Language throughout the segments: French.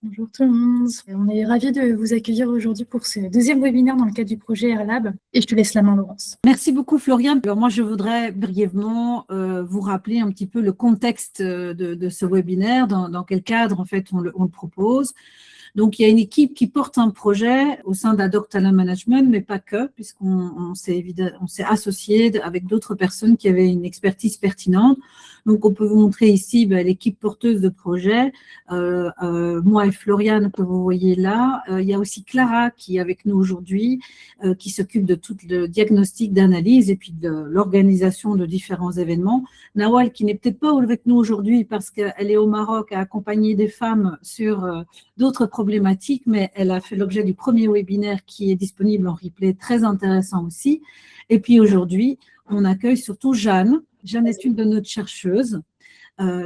Bonjour tout le monde. On est ravis de vous accueillir aujourd'hui pour ce deuxième webinaire dans le cadre du projet AirLab. Et je te laisse la main, Laurence. Merci beaucoup, Floriane. Alors moi, je voudrais brièvement vous rappeler un petit peu le contexte de ce webinaire, dans quel cadre en fait on le propose. Donc, il y a une équipe qui porte un projet au sein d'Adoc Talent Management, mais pas que, puisqu'on s'est associé avec d'autres personnes qui avaient une expertise pertinente. Donc, on peut vous montrer ici l'équipe porteuse de projet, moi et Floriane que vous voyez là. Il y a aussi Clara qui est avec nous aujourd'hui, qui s'occupe de tout le diagnostic d'analyse et puis de l'organisation de différents événements. Nawal, qui n'est peut-être pas avec nous aujourd'hui parce qu'elle est au Maroc à accompagner des femmes sur d'autres problématiques, mais elle a fait l'objet du premier webinaire qui est disponible en replay, très intéressant aussi. Et puis aujourd'hui, on accueille surtout Jeanne. Jeanne est une de nos chercheuses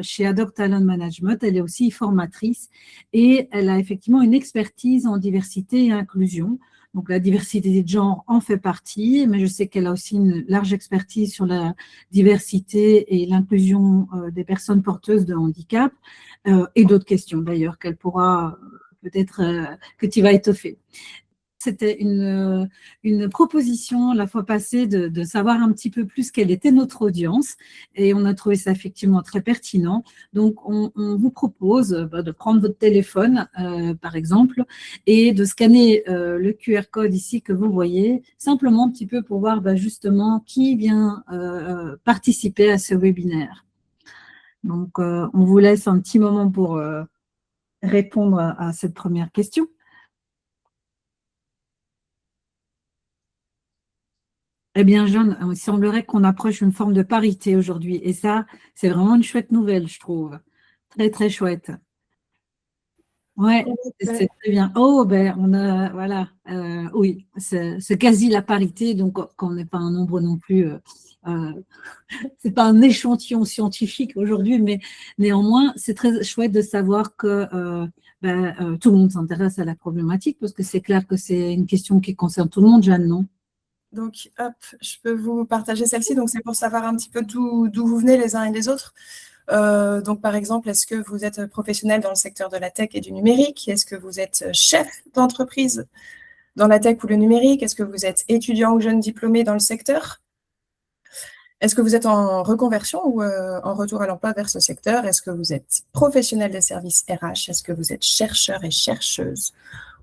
chez Adoc Talent Management. Elle est aussi formatrice et elle a effectivement une expertise en diversité et inclusion. Donc, la diversité de genre en fait partie, mais je sais qu'elle a aussi une large expertise sur la diversité et l'inclusion des personnes porteuses de handicap et d'autres questions d'ailleurs qu'elle pourra peut-être que tu vas étoffer. C'était une proposition la fois passée de savoir un petit peu plus quelle était notre audience et on a trouvé ça effectivement très pertinent. Donc, on vous propose de prendre votre téléphone, par exemple, et de scanner le QR code ici que vous voyez, simplement un petit peu pour voir justement qui vient participer à ce webinaire. Donc, on vous laisse un petit moment pour répondre à cette première question. Eh bien, Jeanne, il semblerait qu'on approche une forme de parité aujourd'hui. Et ça, c'est vraiment une chouette nouvelle, je trouve. Très, très chouette. Ouais, c'est très bien. Oh, ben, on a, voilà, oui, c'est quasi la parité, donc quand on n'est pas un nombre non plus, c'est pas un échantillon scientifique aujourd'hui, mais néanmoins, c'est très chouette de savoir que tout le monde s'intéresse à la problématique, parce que c'est clair que c'est une question qui concerne tout le monde, Jeanne, non? Donc, hop, je peux vous partager celle-ci. Donc, c'est pour savoir un petit peu d'où vous venez les uns et les autres. Donc, par exemple, est-ce que vous êtes professionnel dans le secteur de la tech et du numérique? Est-ce que vous êtes chef d'entreprise dans la tech ou le numérique? Est-ce que vous êtes étudiant ou jeune diplômé dans le secteur? Est-ce que vous êtes en reconversion ou en retour à l'emploi vers ce secteur? Est-ce que vous êtes professionnel des services RH? Est-ce que vous êtes chercheur et chercheuse?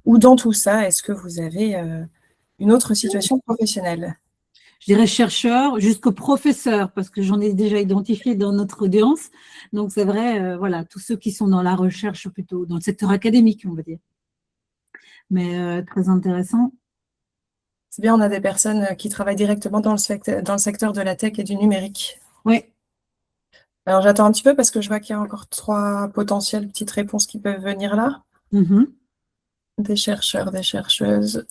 Ou dans tout ça, est-ce que vous avez une autre situation professionnelle? Je dirais chercheur jusqu'au professeur, parce que j'en ai déjà identifié dans notre audience. Donc, c'est vrai, voilà, tous ceux qui sont dans la recherche, plutôt dans le secteur académique, on va dire. Mais très intéressant. C'est bien, on a des personnes qui travaillent directement dans le secteur de la tech et du numérique. Oui. Alors, j'attends un petit peu parce que je vois qu'il y a encore 3 potentielles petites réponses qui peuvent venir là. Des chercheurs, des chercheuses.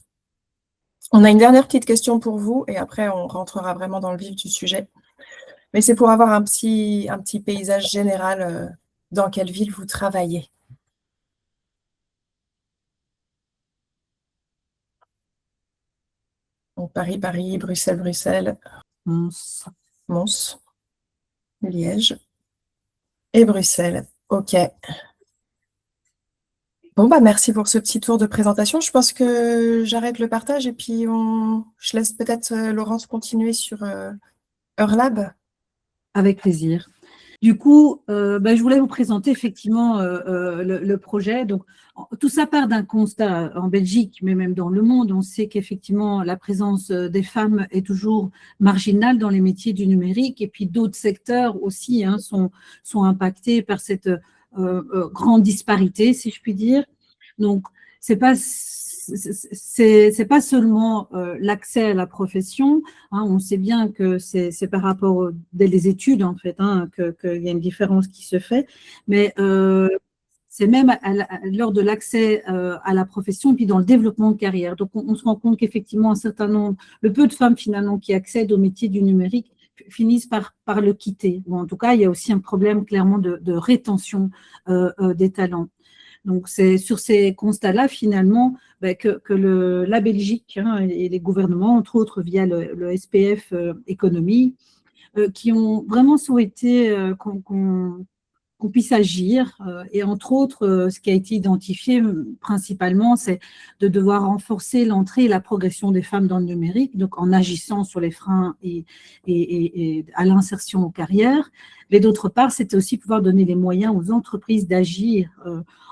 On a une dernière petite question pour vous et après, on rentrera vraiment dans le vif du sujet. Mais c'est pour avoir un petit paysage général dans quelle ville vous travaillez. Donc, Paris, Paris, Bruxelles, Bruxelles, Mons, Liège et Bruxelles. OK. Bon, merci pour ce petit tour de présentation. Je pense que j'arrête le partage et puis je laisse peut-être Laurence continuer sur Eurlab. Avec plaisir. Du coup, je voulais vous présenter effectivement le projet. Donc, tout ça part d'un constat en Belgique, mais même dans le monde. On sait qu'effectivement, la présence des femmes est toujours marginale dans les métiers du numérique. Et puis, d'autres secteurs aussi sont impactés par cette grande disparité, si je puis dire. Donc, c'est pas seulement l'accès à la profession. On sait bien que c'est par rapport des études, en fait, qu'il y a une différence qui se fait. Mais c'est même lors de l'accès à la profession et puis dans le développement de carrière. Donc, on se rend compte qu'effectivement, un certain nombre, le peu de femmes finalement qui accèdent au métier du numérique finissent par le quitter. Bon, en tout cas, il y a aussi un problème clairement de rétention des talents. Donc, c'est sur ces constats-là, finalement, que la Belgique et les gouvernements, entre autres via le SPF Économie, qui ont vraiment souhaité qu'on qu'on puisse agir. Et entre autres, ce qui a été identifié principalement, c'est de devoir renforcer l'entrée et la progression des femmes dans le numérique, donc en agissant sur les freins et à l'insertion aux carrières. Mais d'autre part, c'était aussi pouvoir donner les moyens aux entreprises d'agir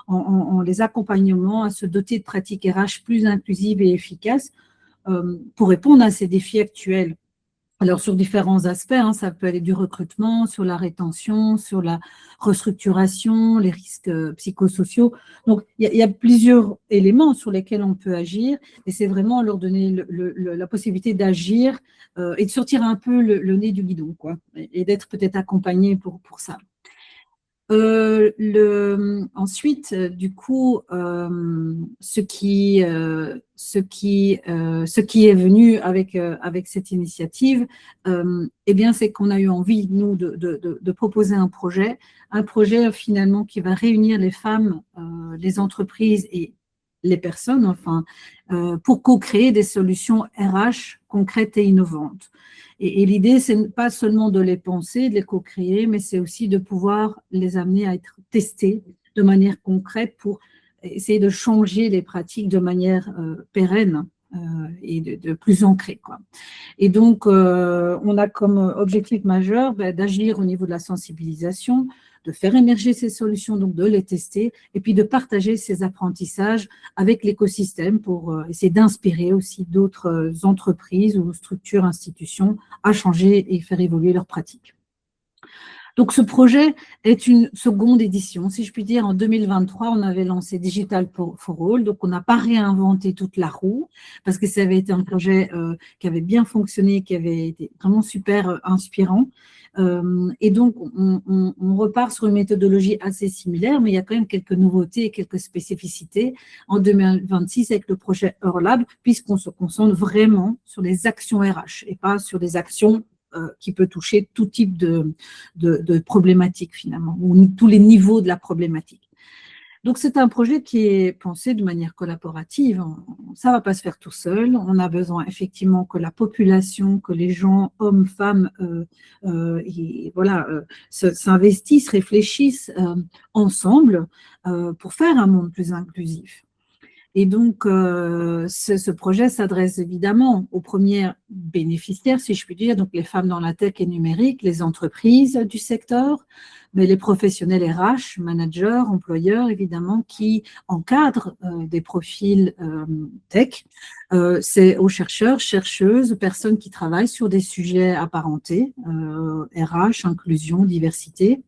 en les accompagnant à se doter de pratiques RH plus inclusives et efficaces pour répondre à ces défis actuels. Alors, sur différents aspects, ça peut aller du recrutement, sur la rétention, sur la restructuration, les risques psychosociaux. Donc, il y a plusieurs éléments sur lesquels on peut agir, et c'est vraiment leur donner la possibilité d'agir et de sortir un peu le nez du guidon, quoi, et d'être peut-être accompagné pour ça. Ensuite, du coup, ce qui est venu avec cette initiative, eh bien, c'est qu'on a eu envie, nous, de proposer un projet finalement qui va réunir les femmes, les entreprises et les personnes, enfin, pour co-créer des solutions RH concrètes et innovantes. Et l'idée, c'est pas seulement de les penser, de les co-créer, mais c'est aussi de pouvoir les amener à être testés de manière concrète pour essayer de changer les pratiques de manière pérenne et de plus ancrée, quoi. Et donc, on a comme objectif majeur d'agir au niveau de la sensibilisation, de faire émerger ces solutions, donc de les tester, et puis de partager ces apprentissages avec l'écosystème pour essayer d'inspirer aussi d'autres entreprises ou structures, institutions à changer et faire évoluer leurs pratiques. Donc, ce projet est une seconde édition. Si je puis dire, en 2023, on avait lancé Digital for All. Donc, on n'a pas réinventé toute la roue parce que ça avait été un projet qui avait bien fonctionné, qui avait été vraiment super inspirant. Et donc, on repart sur une méthodologie assez similaire, mais il y a quand même quelques nouveautés et quelques spécificités en 2026 avec le projet EurLab, puisqu'on se concentre vraiment sur les actions RH et pas sur des actions qui peut toucher tout type de problématiques finalement, ou tous les niveaux de la problématique. Donc, c'est un projet qui est pensé de manière collaborative. Ça ne va pas se faire tout seul. On a besoin effectivement que la population, que les gens, hommes, femmes, s'investissent, réfléchissent ensemble pour faire un monde plus inclusif. Et donc, ce projet s'adresse évidemment aux premiers bénéficiaires, si je puis dire, donc les femmes dans la tech et numérique, les entreprises du secteur, mais les professionnels RH, managers, employeurs, évidemment, qui encadrent des profils tech. C'est aux chercheurs, chercheuses, personnes qui travaillent sur des sujets apparentés, RH, inclusion, diversité,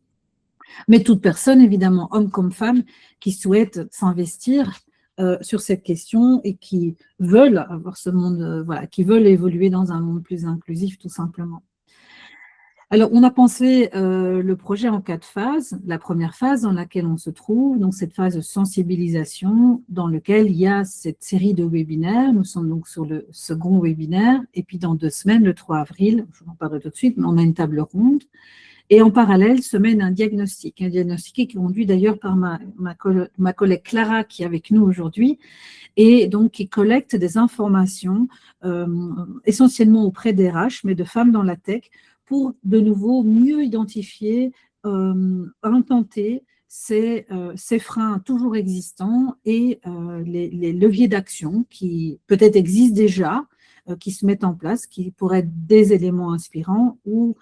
mais toute personne, évidemment, homme comme femme, qui souhaite s'investir sur cette question et qui veulent avoir ce monde, qui veulent évoluer dans un monde plus inclusif, tout simplement. Alors, on a pensé le projet en 4 phases. La première phase dans laquelle on se trouve, donc cette phase de sensibilisation dans laquelle il y a cette série de webinaires. Nous sommes donc sur le second webinaire et puis dans 2 semaines, le 3 avril, je vous en parlerai tout de suite, mais on a une table ronde. Et en parallèle, se mène un diagnostic qui est conduit d'ailleurs par ma collègue Clara qui est avec nous aujourd'hui et donc qui collecte des informations essentiellement auprès des RH, mais de femmes dans la tech pour de nouveau mieux identifier, intenter ces freins toujours existants et les leviers d'action qui peut-être existent déjà, qui se mettent en place, qui pourraient être des éléments inspirants ou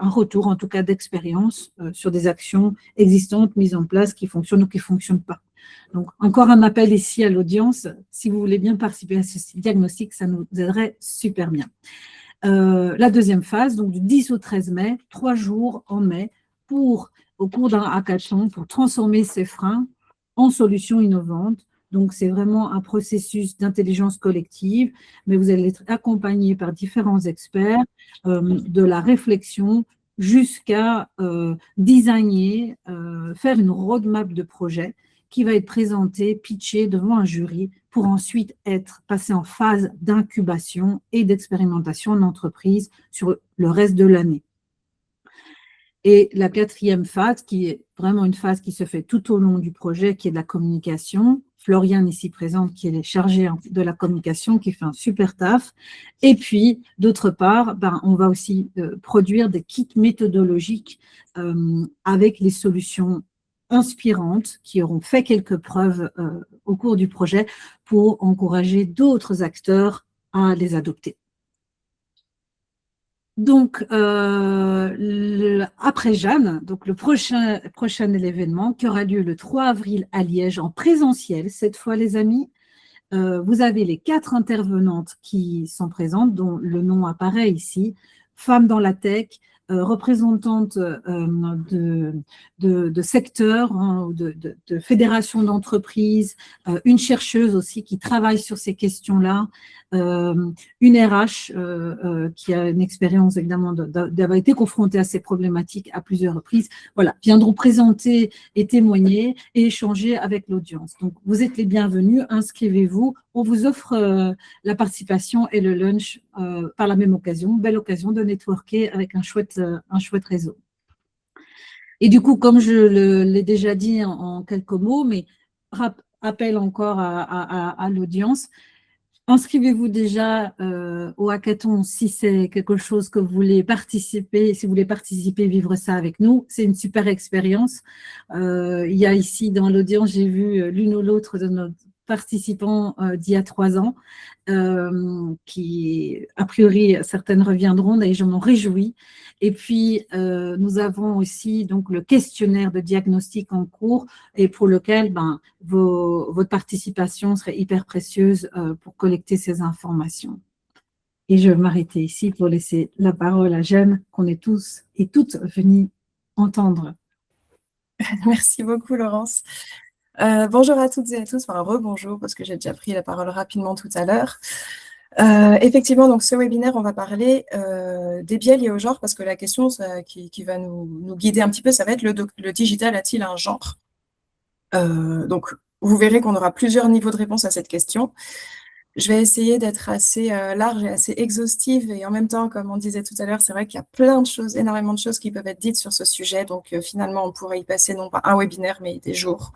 un retour, en tout cas, d'expérience sur des actions existantes, mises en place, qui fonctionnent ou qui ne fonctionnent pas. Donc, encore un appel ici à l'audience. Si vous voulez bien participer à ce diagnostic, ça nous aiderait super bien. La deuxième phase, donc du 10 au 13 mai, 3 jours en mai, au cours d'un hackathon, pour transformer ces freins en solutions innovantes. Donc, c'est vraiment un processus d'intelligence collective, mais vous allez être accompagné par différents experts de la réflexion jusqu'à designer, faire une roadmap de projet qui va être présentée, pitchée devant un jury pour ensuite être passé en phase d'incubation et d'expérimentation en entreprise sur le reste de l'année. Et la quatrième phase, qui est vraiment une phase qui se fait tout au long du projet, qui est de la communication. Floriane, ici présente, qui est chargée de la communication, qui fait un super taf. Et puis, d'autre part, on va aussi produire des kits méthodologiques avec les solutions inspirantes qui auront fait quelques preuves au cours du projet pour encourager d'autres acteurs à les adopter. Donc, après Jeanne, donc le prochain événement qui aura lieu le 3 avril à Liège en présentiel, cette fois les amis, vous avez les 4 intervenantes qui sont présentes, dont le nom apparaît ici, Femmes dans la tech, représentantes de secteurs, hein, de fédérations d'entreprises, une chercheuse aussi qui travaille sur ces questions-là, une RH qui a une expérience évidemment d'avoir été confrontée à ces problématiques à plusieurs reprises, voilà, viendront présenter et témoigner et échanger avec l'audience. Donc, vous êtes les bienvenus, inscrivez-vous. On vous offre la participation et le lunch par la même occasion, belle occasion de networker avec un chouette réseau. Et du coup, comme je l'ai déjà dit en quelques mots, mais rappel encore à l'audience, inscrivez-vous déjà au hackathon si c'est quelque chose que vous voulez participer, si vous voulez participer, vivre ça avec nous. C'est une super expérience. Il y a ici dans l'audience, j'ai vu l'une ou l'autre de nos participants d'il y a 3 ans, qui, a priori, certaines reviendront, d'ailleurs, je m'en réjouis. Et puis, nous avons aussi donc, le questionnaire de diagnostic en cours et pour lequel votre participation serait hyper précieuse pour collecter ces informations. Et je vais m'arrêter ici pour laisser la parole à Jeanne, qu'on est tous et toutes venus entendre. Merci beaucoup, Laurence. Bonjour à toutes et à tous, enfin rebonjour parce que j'ai déjà pris la parole rapidement tout à l'heure. Effectivement, donc ce webinaire, on va parler des biais liés au genre parce que la question qui va nous guider un petit peu, ça va être le digital a-t-il un genre? Donc, vous verrez qu'on aura plusieurs niveaux de réponse à cette question. Je vais essayer d'être assez large et assez exhaustive et en même temps, comme on disait tout à l'heure, c'est vrai qu'il y a plein de choses, énormément de choses qui peuvent être dites sur ce sujet. Donc, finalement, on pourrait y passer non pas un webinaire, mais des jours.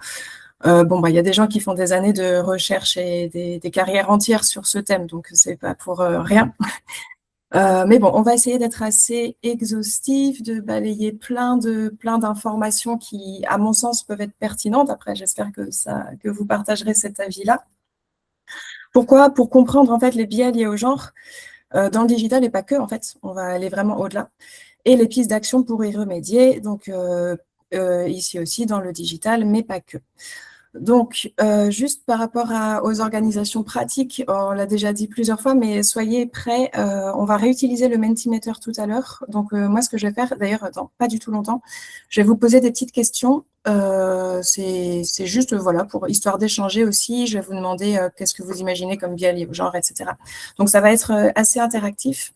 Il y a des gens qui font des années de recherche et des carrières entières sur ce thème, donc c'est pas pour rien. Mais bon, on va essayer d'être assez exhaustif, de balayer plein d'informations qui, à mon sens, peuvent être pertinentes. Après, j'espère que vous partagerez cet avis-là. Pourquoi? Pour comprendre en fait les biais liés au genre dans le digital et pas que, en fait, on va aller vraiment au-delà. Et les pistes d'action pour y remédier, donc ici aussi dans le digital, mais pas que. Donc, juste par rapport aux organisations pratiques, on l'a déjà dit plusieurs fois, mais soyez prêts, on va réutiliser le Mentimeter tout à l'heure. Donc, moi, ce que je vais faire, d'ailleurs, dans pas du tout longtemps, je vais vous poser des petites questions. C'est juste, voilà, pour histoire d'échanger aussi. Je vais vous demander qu'est-ce que vous imaginez comme biais lié au genre, etc. Donc, ça va être assez interactif.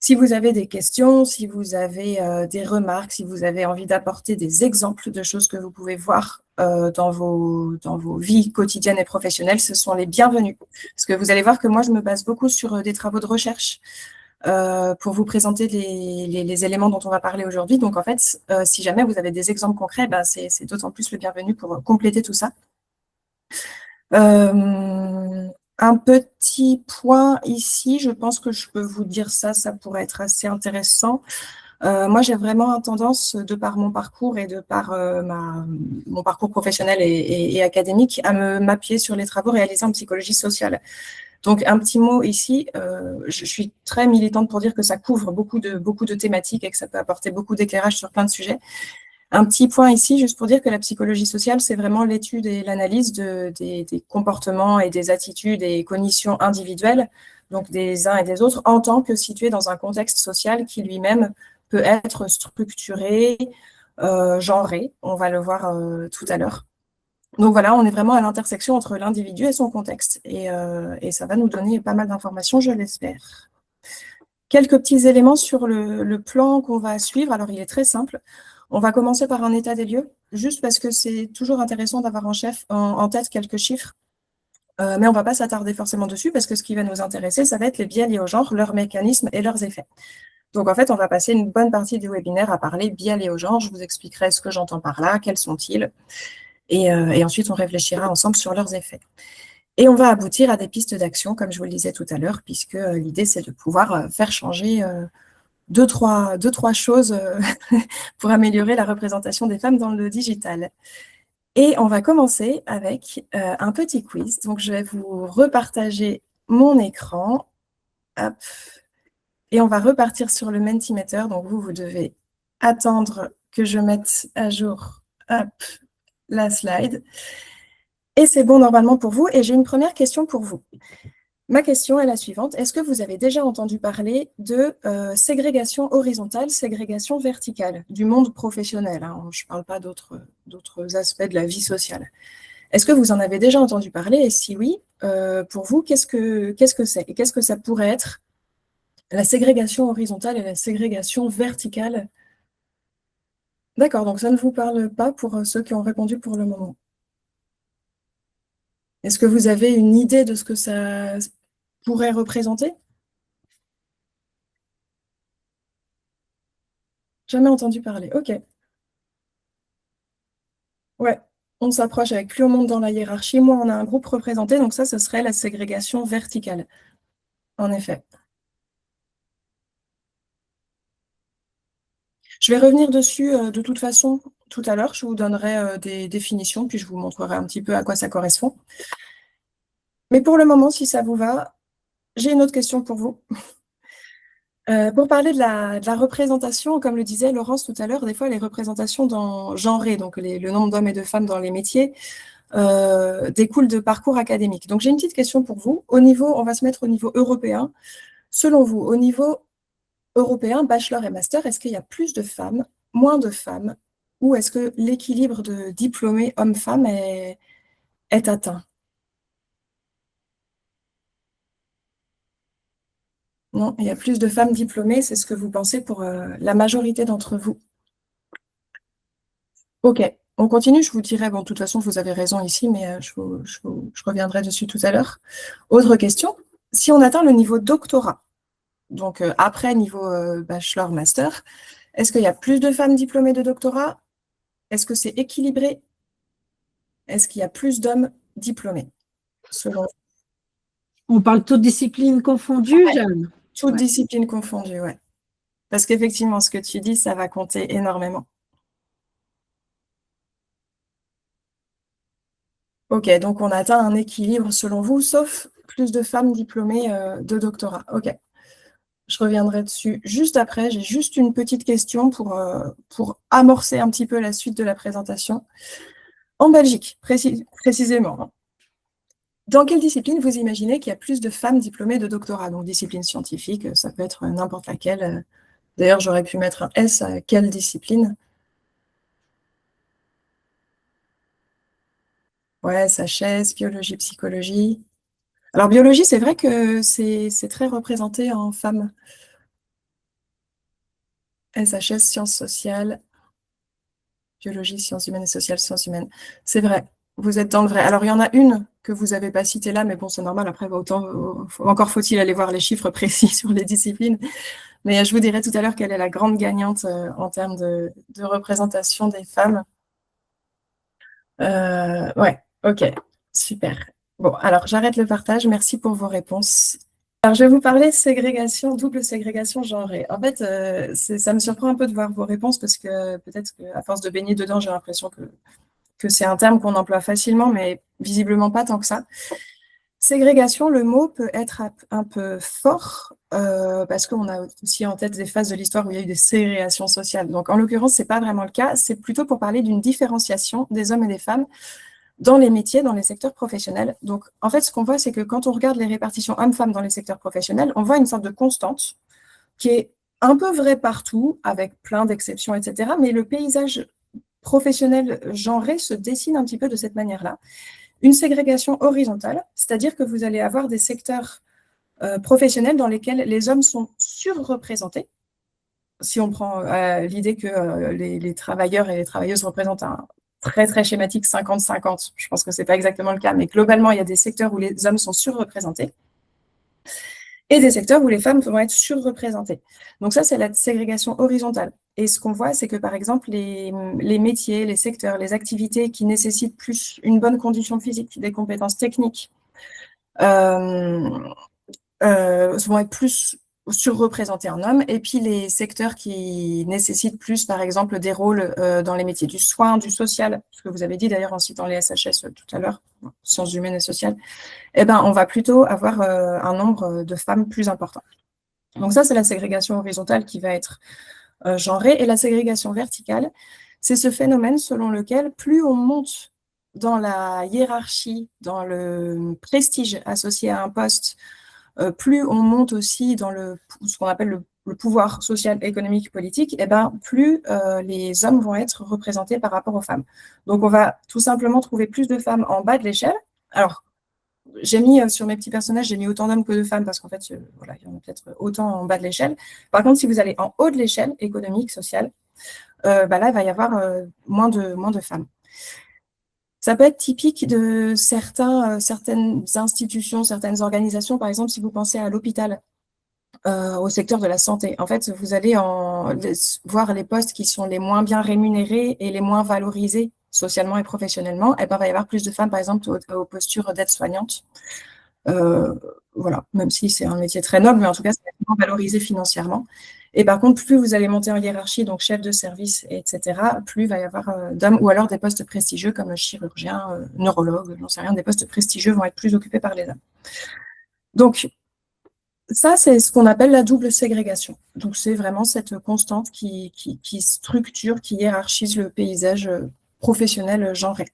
Si vous avez des questions, si vous avez des remarques, si vous avez envie d'apporter des exemples de choses que vous pouvez voir dans vos vies quotidiennes et professionnelles, ce sont les bienvenus. Parce que vous allez voir que moi, je me base beaucoup sur des travaux de recherche pour vous présenter les éléments dont on va parler aujourd'hui. Donc, en fait, si jamais vous avez des exemples concrets, c'est d'autant plus le bienvenu pour compléter tout ça. Un petit point ici, je pense que je peux vous dire ça pourrait être assez intéressant. Moi, j'ai vraiment tendance, de par mon parcours et de par mon parcours professionnel et académique, à m'appuyer sur les travaux réalisés en psychologie sociale. Donc, un petit mot ici, je suis très militante pour dire que ça couvre beaucoup de thématiques et que ça peut apporter beaucoup d'éclairage sur plein de sujets. Un petit point ici, juste pour dire que la psychologie sociale, c'est vraiment l'étude et l'analyse des comportements et des attitudes et cognitions individuelles, donc des uns et des autres, en tant que situés dans un contexte social qui lui-même peut être structuré, genré. On va le voir tout à l'heure. Donc voilà, on est vraiment à l'intersection entre l'individu et son contexte. Et ça va nous donner pas mal d'informations, je l'espère. Quelques petits éléments sur le plan qu'on va suivre. Alors, il est très simple. On va commencer par un état des lieux, juste parce que c'est toujours intéressant d'avoir en tête quelques chiffres. Mais on ne va pas s'attarder forcément dessus, parce que ce qui va nous intéresser, ça va être les biais liés au genre, leurs mécanismes et leurs effets. Donc, en fait, on va passer une bonne partie du webinaire à parler biais liés au genre. Je vous expliquerai ce que j'entends par là, quels sont-ils, et ensuite, on réfléchira ensemble sur leurs effets. Et on va aboutir à des pistes d'action, comme je vous le disais tout à l'heure, puisque l'idée, c'est de pouvoir faire changer deux, trois choses pour améliorer la représentation des femmes dans le digital. Et on va commencer avec un petit quiz. Donc, je vais vous repartager mon écran. Hop. Et on va repartir sur le Mentimeter. Donc, vous devez attendre que je mette à jour hop, la slide. Et c'est bon normalement pour vous. Et j'ai une première question pour vous. Ma question est la suivante. Est-ce que vous avez déjà entendu parler de ségrégation horizontale, ségrégation verticale du monde professionnel, hein? Je ne parle pas d'autres aspects de la vie sociale. Est-ce que vous en avez déjà entendu parler? Et si oui, pour vous, qu'est-ce que c'est? Et qu'est-ce que ça pourrait être la ségrégation horizontale et la ségrégation verticale? D'accord, donc ça ne vous parle pas pour ceux qui ont répondu pour le moment. Est-ce que vous avez une idée de ce que ça pourrait représenter? Jamais entendu parler, ok. Ouais, on s'approche avec plus on monte dans la hiérarchie, moins on a un groupe représenté, donc ça, ce serait la ségrégation verticale, en effet. Je vais revenir dessus de toute façon tout à l'heure, je vous donnerai des définitions, puis je vous montrerai un petit peu à quoi ça correspond. Mais pour le moment, si ça vous va, j'ai une autre question pour vous. Pour parler de la représentation, comme le disait Laurence tout à l'heure, des fois les représentations genrées, donc le nombre d'hommes et de femmes dans les métiers, découlent de parcours académiques. Donc j'ai une petite question pour vous. On va se mettre au niveau européen. Selon vous, au niveau européen, bachelor et master, est-ce qu'il y a plus de femmes, moins de femmes, ou est-ce que l'équilibre de diplômés hommes-femmes est atteint? Non, il y a plus de femmes diplômées, c'est ce que vous pensez pour la majorité d'entre vous. Ok, on continue, je vous dirai, bon, de toute façon, vous avez raison ici, mais je reviendrai dessus tout à l'heure. Autre question, si on atteint le niveau doctorat, donc après niveau bachelor-master, est-ce qu'il y a plus de femmes diplômées de doctorat? Est-ce que c'est équilibré? Est-ce qu'il y a plus d'hommes diplômés, selon On parle toutes disciplines confondues, Ouais. Jeanne? toutes Ouais. disciplines confondues, ouais. Parce qu'effectivement, ce que tu dis, ça va compter énormément. Ok, donc on atteint un équilibre selon vous, sauf plus de femmes diplômées de doctorat. Ok, je reviendrai dessus juste après. J'ai juste une petite question pour amorcer un petit peu la suite de la présentation. En Belgique, précisément, hein. Dans quelle discipline vous imaginez qu'il y a plus de femmes diplômées de doctorat? Donc discipline scientifique, ça peut être n'importe laquelle. D'ailleurs, j'aurais pu mettre un S à quelle discipline? Ouais, SHS, biologie, psychologie. Alors, biologie, c'est vrai que c'est très représenté en femmes. SHS, sciences sociales, biologie, sciences humaines et sociales, sciences humaines. C'est vrai, vous êtes dans le vrai. Alors, il y en a une que vous n'avez pas citée là, mais bon, c'est normal. Après, encore faut-il aller voir les chiffres précis sur les disciplines. Mais je vous dirai tout à l'heure quelle est la grande gagnante en termes de représentation des femmes. Ouais, ok, super. Bon, alors j'arrête le partage. Merci pour vos réponses. Alors, je vais vous parler de ségrégation, double ségrégation genrée. En fait, ça me surprend un peu de voir vos réponses parce que peut-être qu'à force de baigner dedans, j'ai l'impression que c'est un terme qu'on emploie facilement, mais visiblement pas tant que ça. Ségrégation, le mot peut être un peu fort parce qu'on a aussi en tête des phases de l'histoire où il y a eu des ségrégations sociales. Donc, en l'occurrence, ce n'est pas vraiment le cas. C'est plutôt pour parler d'une différenciation des hommes et des femmes dans les métiers, dans les secteurs professionnels. Donc, en fait, ce qu'on voit, c'est que quand on regarde les répartitions hommes-femmes dans les secteurs professionnels, on voit une sorte de constante qui est un peu vraie partout, avec plein d'exceptions, etc. Mais le paysage professionnel genré se dessine un petit peu de cette manière-là. Une ségrégation horizontale, c'est-à-dire que vous allez avoir des secteurs professionnels dans lesquels les hommes sont surreprésentés. Si on prend l'idée que les travailleurs et les travailleuses représentent un très, très schématique 50-50, je pense que ce n'est pas exactement le cas, mais globalement, il y a des secteurs où les hommes sont surreprésentés. et des secteurs où les femmes vont être surreprésentées. Donc ça, c'est la ségrégation horizontale. Et ce qu'on voit, c'est que par exemple, les métiers, les secteurs, les activités qui nécessitent plus une bonne condition physique, des compétences techniques, vont être plus surreprésentés en hommes, et puis les secteurs qui nécessitent plus, par exemple, des rôles dans les métiers du soin, du social, ce que vous avez dit d'ailleurs en citant les SHS tout à l'heure, sciences humaines et sociales, eh ben, on va plutôt avoir un nombre de femmes plus important. Donc ça, c'est la ségrégation horizontale qui va être genrée, et la ségrégation verticale, c'est ce phénomène selon lequel plus on monte dans la hiérarchie, dans le prestige associé à un poste, plus on monte aussi dans ce qu'on appelle le pouvoir social, économique, politique, et ben, plus les hommes vont être représentés par rapport aux femmes. Donc, on va tout simplement trouver plus de femmes en bas de l'échelle. Alors, j'ai mis sur mes petits personnages, j'ai mis autant d'hommes que de femmes parce qu'en fait, voilà, il y en a peut-être autant en bas de l'échelle. Par contre, si vous allez en haut de l'échelle, économique, sociale, là, il va y avoir moins de femmes. Ça peut être typique de certaines institutions, certaines organisations. Par exemple, si vous pensez à l'hôpital, au secteur de la santé, en fait, vous allez voir les postes qui sont les moins bien rémunérés et les moins valorisés socialement et professionnellement. Et ben, il va y avoir plus de femmes, par exemple, aux postures d'aide-soignante. Voilà, même si c'est un métier très noble, mais en tout cas, c'est moins valorisé financièrement. Et par contre, plus vous allez monter en hiérarchie, donc chef de service, etc., plus il va y avoir d'hommes, ou alors des postes prestigieux comme chirurgien, neurologue, j'en sais rien, des postes prestigieux vont être plus occupés par les hommes. Donc, ça, c'est ce qu'on appelle la double ségrégation. Donc, c'est vraiment cette constante qui structure, qui hiérarchise le paysage professionnel genré.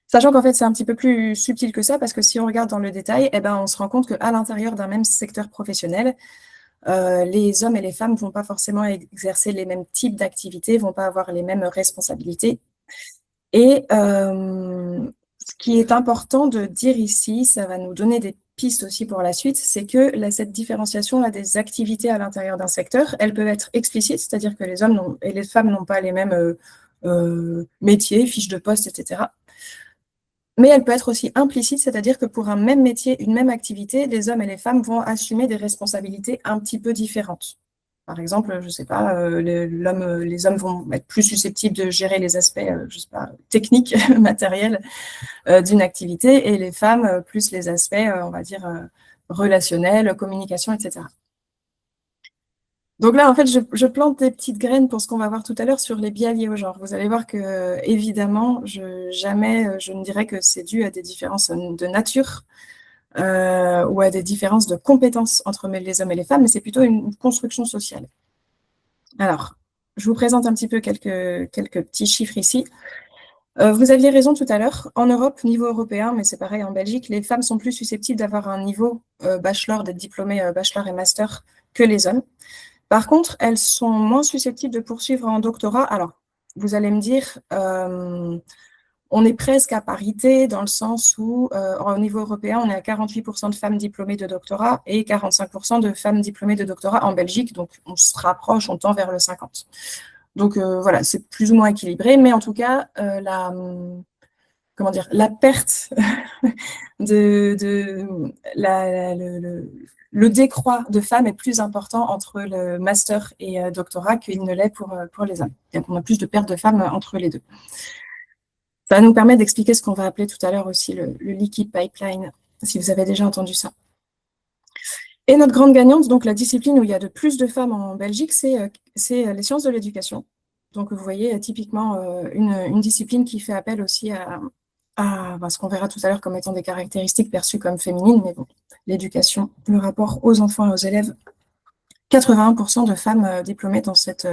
Sachant qu'en fait, c'est un petit peu plus subtil que ça, parce que si on regarde dans le détail, eh ben, on se rend compte qu'à l'intérieur d'un même secteur professionnel, les hommes et les femmes ne vont pas forcément exercer les mêmes types d'activités, ne vont pas avoir les mêmes responsabilités. Et ce qui est important de dire ici, ça va nous donner des pistes aussi pour la suite, c'est que cette différenciation des activités à l'intérieur d'un secteur, elles peuvent être explicites, c'est-à-dire que les hommes et les femmes n'ont pas les mêmes métiers, fiches de poste, etc. Mais elle peut être aussi implicite, c'est-à-dire que pour un même métier, une même activité, les hommes et les femmes vont assumer des responsabilités un petit peu différentes. Par exemple, je ne sais pas, les hommes vont être plus susceptibles de gérer les aspects, je sais pas, techniques, matériels d'une activité, et les femmes plus les aspects, on va dire, relationnels, communication, etc. Donc là, en fait, je plante des petites graines pour ce qu'on va voir tout à l'heure sur les biais liés au genre. Vous allez voir que, évidemment, jamais je ne dirais que c'est dû à des différences de nature ou à des différences de compétences entre les hommes et les femmes, mais c'est plutôt une construction sociale. Alors, je vous présente un petit peu quelques petits chiffres ici. Vous aviez raison tout à l'heure. En Europe, niveau européen, mais c'est pareil en Belgique, les femmes sont plus susceptibles d'avoir un niveau bachelor, d'être diplômées bachelor et master que les hommes. Par contre, elles sont moins susceptibles de poursuivre en doctorat. Alors, vous allez me dire, on est presque à parité dans le sens où, au niveau européen, on est à 48% de femmes diplômées de doctorat et 45% de femmes diplômées de doctorat en Belgique. Donc, on se rapproche, on tend vers le 50%. Donc, voilà, c'est plus ou moins équilibré. Mais en tout cas, la perte le décroît de femmes est plus important entre le master et doctorat qu'il ne l'est pour les hommes. Donc, on a plus de perte de femmes entre les deux. Ça nous permet d'expliquer ce qu'on va appeler tout à l'heure aussi le leaky pipeline, si vous avez déjà entendu ça. Et notre grande gagnante, donc la discipline où il y a de plus de femmes en Belgique, c'est les sciences de l'éducation. Donc, vous voyez typiquement une discipline qui fait appel aussi à ce qu'on verra tout à l'heure comme étant des caractéristiques perçues comme féminines, mais bon, l'éducation, le rapport aux enfants et aux élèves, 81% de femmes diplômées dans cette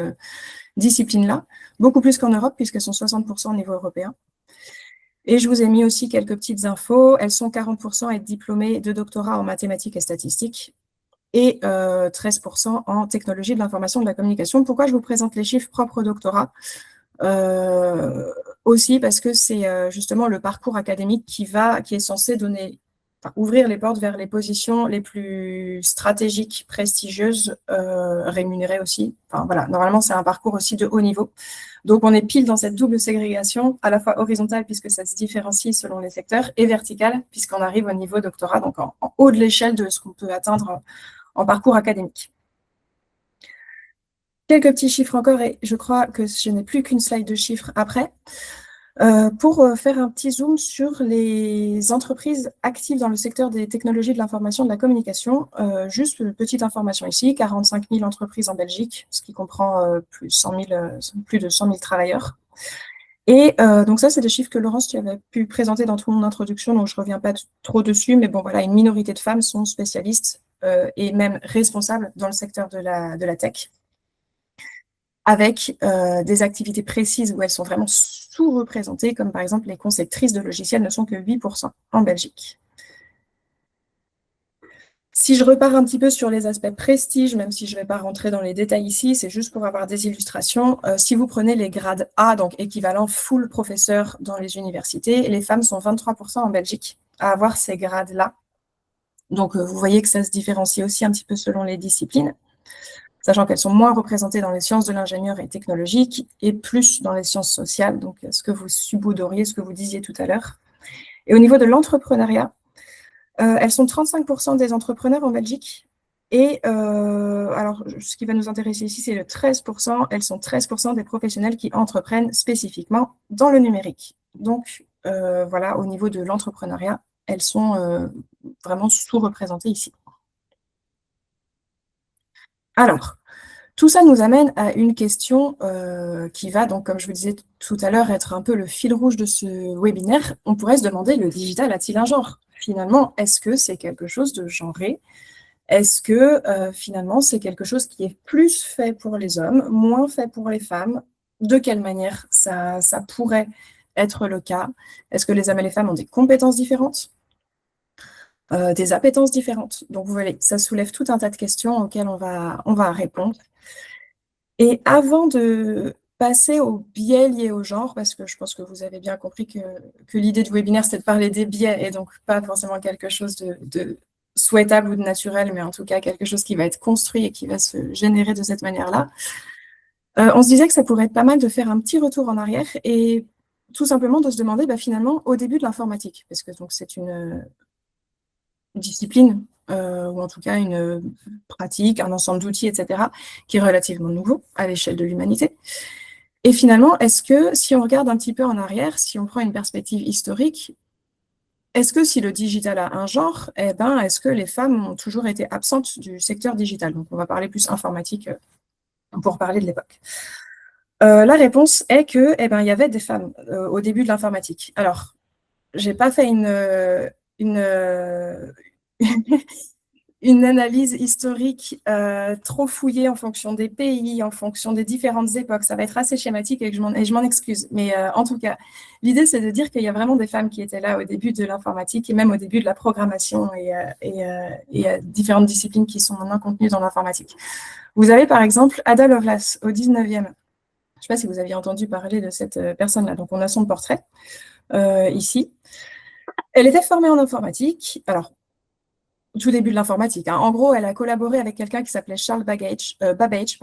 discipline-là, beaucoup plus qu'en Europe, puisqu'elles sont 60% au niveau européen. Et je vous ai mis aussi quelques petites infos. Elles sont 40% à être diplômées de doctorat en mathématiques et statistiques et 13% en technologie de l'information et de la communication. Pourquoi je vous présente les chiffres propres au doctorat ? Aussi parce que c'est justement le parcours académique qui est censé donner ouvrir les portes vers les positions les plus stratégiques, prestigieuses, rémunérées aussi. Enfin, voilà, normalement, c'est un parcours aussi de haut niveau. Donc, on est pile dans cette double ségrégation, à la fois horizontale, puisque ça se différencie selon les secteurs, et verticale, puisqu'on arrive au niveau doctorat, donc en haut de l'échelle de ce qu'on peut atteindre en parcours académique. Quelques petits chiffres encore, et je crois que je n'ai plus qu'une slide de chiffres après. Pour faire un petit zoom sur les entreprises actives dans le secteur des technologies de l'information et de la communication. Juste une petite information ici, 45 000 entreprises en Belgique, ce qui comprend plus de 100 000 travailleurs. Et donc ça, c'est des chiffres que Laurence, tu avais pu présenter dans ton introduction, donc je ne reviens pas trop dessus, mais bon, voilà, une minorité de femmes sont spécialistes et même responsables dans le secteur de la tech, avec des activités précises où elles sont vraiment sous-représentées, comme par exemple les conceptrices de logiciels ne sont que 8% en Belgique. Si je repars un petit peu sur les aspects prestige, même si je ne vais pas rentrer dans les détails ici, c'est juste pour avoir des illustrations. Si vous prenez les grades A, donc équivalent full professeur dans les universités, les femmes sont 23% en Belgique à avoir ces grades-là. Donc vous voyez que ça se différencie aussi un petit peu selon les disciplines, sachant qu'elles sont moins représentées dans les sciences de l'ingénieur et technologiques et plus dans les sciences sociales, donc ce que vous subodoriez, ce que vous disiez tout à l'heure. Et au niveau de l'entrepreneuriat, elles sont 35% des entrepreneurs en Belgique. Et alors, ce qui va nous intéresser ici, c'est le 13%. Elles sont 13% des professionnels qui entreprennent spécifiquement dans le numérique. Donc, voilà, au niveau de l'entrepreneuriat, elles sont vraiment sous-représentées ici. Alors, tout ça nous amène à une question qui va, donc, comme je vous disais tout à l'heure, être un peu le fil rouge de ce webinaire. On pourrait se demander, le digital a-t-il un genre? Finalement, est-ce que c'est quelque chose de genré? Est-ce que finalement, c'est quelque chose qui est plus fait pour les hommes, moins fait pour les femmes? De quelle manière ça pourrait être le cas? Est-ce que les hommes et les femmes ont des compétences différentes? Des appétences différentes? Donc, vous voyez, ça soulève tout un tas de questions auxquelles on va répondre. Et avant de passer aux biais liés au genre, parce que je pense que vous avez bien compris que l'idée du webinaire, c'était de parler des biais et donc pas forcément quelque chose de souhaitable ou de naturel, mais en tout cas quelque chose qui va être construit et qui va se générer de cette manière-là. On se disait que ça pourrait être pas mal de faire un petit retour en arrière et tout simplement de se demander finalement au début de l'informatique, parce que c'est une discipline, ou en tout cas une pratique, un ensemble d'outils, etc., qui est relativement nouveau à l'échelle de l'humanité. Et finalement, est-ce que si on regarde un petit peu en arrière, si on prend une perspective historique, est-ce que si le digital a un genre, est-ce que les femmes ont toujours été absentes du secteur digital? Donc, on va parler plus informatique pour parler de l'époque. La réponse est que, il y avait des femmes au début de l'informatique. Alors, j'ai pas fait une analyse historique trop fouillée en fonction des pays, en fonction des différentes époques. Ça va être assez schématique et je m'en excuse. Mais en tout cas, l'idée, c'est de dire qu'il y a vraiment des femmes qui étaient là au début de l'informatique et même au début de la programmation et différentes disciplines qui sont maintenant contenues dans l'informatique. Vous avez par exemple Ada Lovelace au 19e. Je ne sais pas si vous aviez entendu parler de cette personne-là. Donc, on a son portrait ici. Elle était formée en informatique. Alors, au tout début de l'informatique. En gros, elle a collaboré avec quelqu'un qui s'appelait Charles Babbage.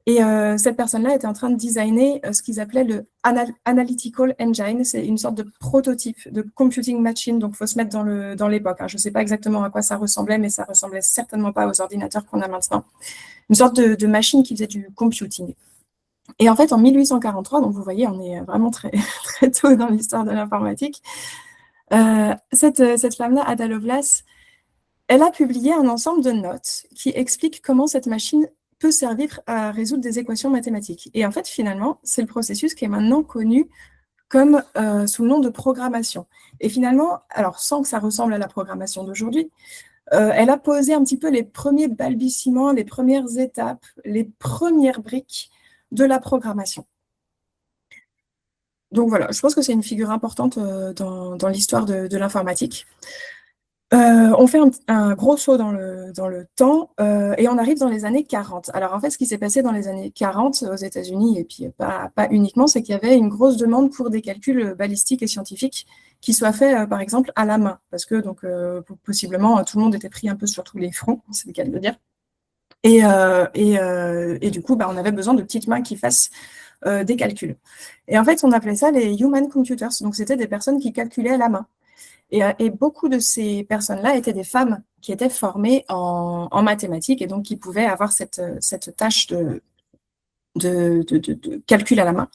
Et cette personne-là était en train de designer ce qu'ils appelaient le Analytical Engine. C'est une sorte de prototype de computing machine. Donc, il faut se mettre dans l'époque. Je ne sais pas exactement à quoi ça ressemblait, mais ça ne ressemblait certainement pas aux ordinateurs qu'on a maintenant. Une sorte de machine qui faisait du computing. Et en fait, en 1843, donc vous voyez, on est vraiment très, très tôt dans l'histoire de l'informatique, cette femme-là, Ada Lovelace, elle a publié un ensemble de notes qui expliquent comment cette machine peut servir à résoudre des équations mathématiques. Et en fait, finalement, c'est le processus qui est maintenant connu comme sous le nom de programmation. Et finalement, alors sans que ça ressemble à la programmation d'aujourd'hui, elle a posé un petit peu les premiers balbutiements, les premières étapes, les premières briques de la programmation. Donc voilà, je pense que c'est une figure importante dans l'histoire de l'informatique. On fait un gros saut dans le temps et on arrive dans les années 40. Alors en fait, ce qui s'est passé dans les années 40 aux États-Unis, et puis pas uniquement, c'est qu'il y avait une grosse demande pour des calculs balistiques et scientifiques qui soient faits, par exemple, à la main, parce que donc possiblement tout le monde était pris un peu sur tous les fronts, c'est le cas de le dire. Et du coup, on avait besoin de petites mains qui fassent des calculs. Et en fait, on appelait ça les human computers. Donc c'était des personnes qui calculaient à la main. Et beaucoup de ces personnes-là étaient des femmes qui étaient formées en mathématiques et donc qui pouvaient avoir cette tâche de calcul à la main.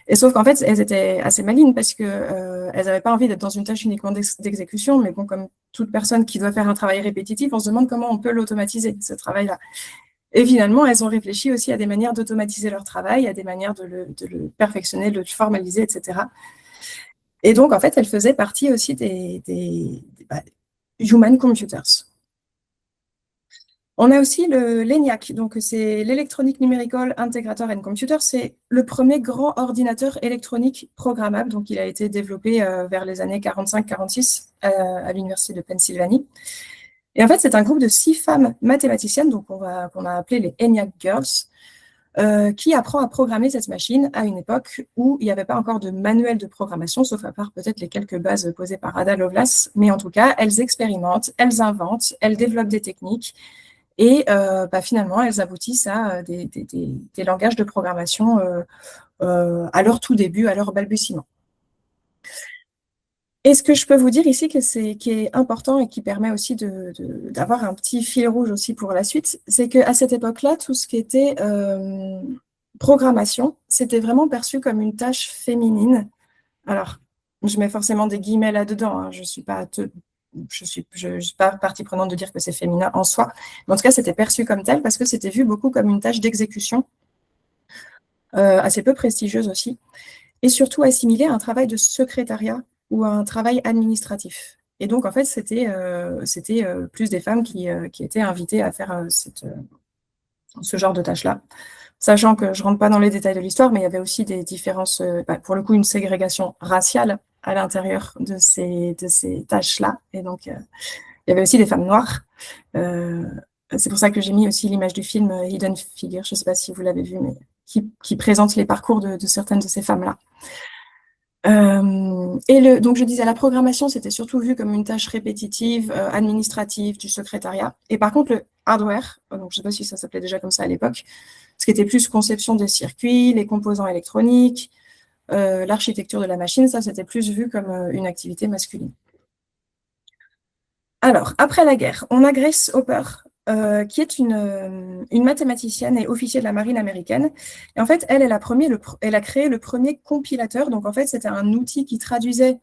Et sauf qu'en fait, elles étaient assez malines parce qu'elles n'avaient pas envie d'être dans une tâche uniquement d'exécution, mais bon, comme toute personne qui doit faire un travail répétitif, on se demande comment on peut l'automatiser, ce travail-là. Et finalement, elles ont réfléchi aussi à des manières d'automatiser leur travail, à des manières de le perfectionner, de le formaliser, etc. Et donc, en fait, elle faisait partie aussi des human computers. On a aussi l'ENIAC, donc c'est l'Electronic Numerical Integrator and Computer. C'est le premier grand ordinateur électronique programmable. Donc, il a été développé vers les années 45-46 à l'Université de Pennsylvanie. Et en fait, c'est un groupe de 6 femmes mathématiciennes, donc qu'on a appelé les ENIAC Girls, qui apprend à programmer cette machine à une époque où il n'y avait pas encore de manuel de programmation, sauf à part peut-être les quelques bases posées par Ada Lovelace. Mais en tout cas, elles expérimentent, elles inventent, elles développent des techniques et finalement, elles aboutissent à des langages de programmation à leur tout début, à leur balbutiement. Et ce que je peux vous dire ici, qui est important et qui permet aussi d'avoir un petit fil rouge aussi pour la suite, c'est qu'à cette époque-là, tout ce qui était programmation, c'était vraiment perçu comme une tâche féminine. Alors, je mets forcément des guillemets là-dedans, hein, je ne suis pas partie prenante de dire que c'est féminin en soi, mais en tout cas, c'était perçu comme tel parce que c'était vu beaucoup comme une tâche d'exécution, assez peu prestigieuse aussi, et surtout assimilée à un travail de secrétariat ou un travail administratif. Et donc, en fait, c'était plus des femmes qui étaient invitées à faire ce genre de tâches-là. Sachant que je ne rentre pas dans les détails de l'histoire, mais il y avait aussi des différences, pour le coup, une ségrégation raciale à l'intérieur de ces tâches-là. Et donc, il y avait aussi des femmes noires. C'est pour ça que j'ai mis aussi l'image du film Hidden Figure, je ne sais pas si vous l'avez vu, mais qui présente les parcours de certaines de ces femmes-là. Donc je disais, la programmation, c'était surtout vu comme une tâche répétitive, administrative, du secrétariat. Et par contre, le hardware, donc je ne sais pas si ça s'appelait déjà comme ça à l'époque, ce qui était plus conception des circuits, les composants électroniques, l'architecture de la machine, ça c'était plus vu comme une activité masculine. Alors, après la guerre, on a Grace Hopper, qui est une mathématicienne et officier de la marine américaine. Et en fait, elle a créé le premier compilateur. Donc, en fait, c'était un outil qui traduisait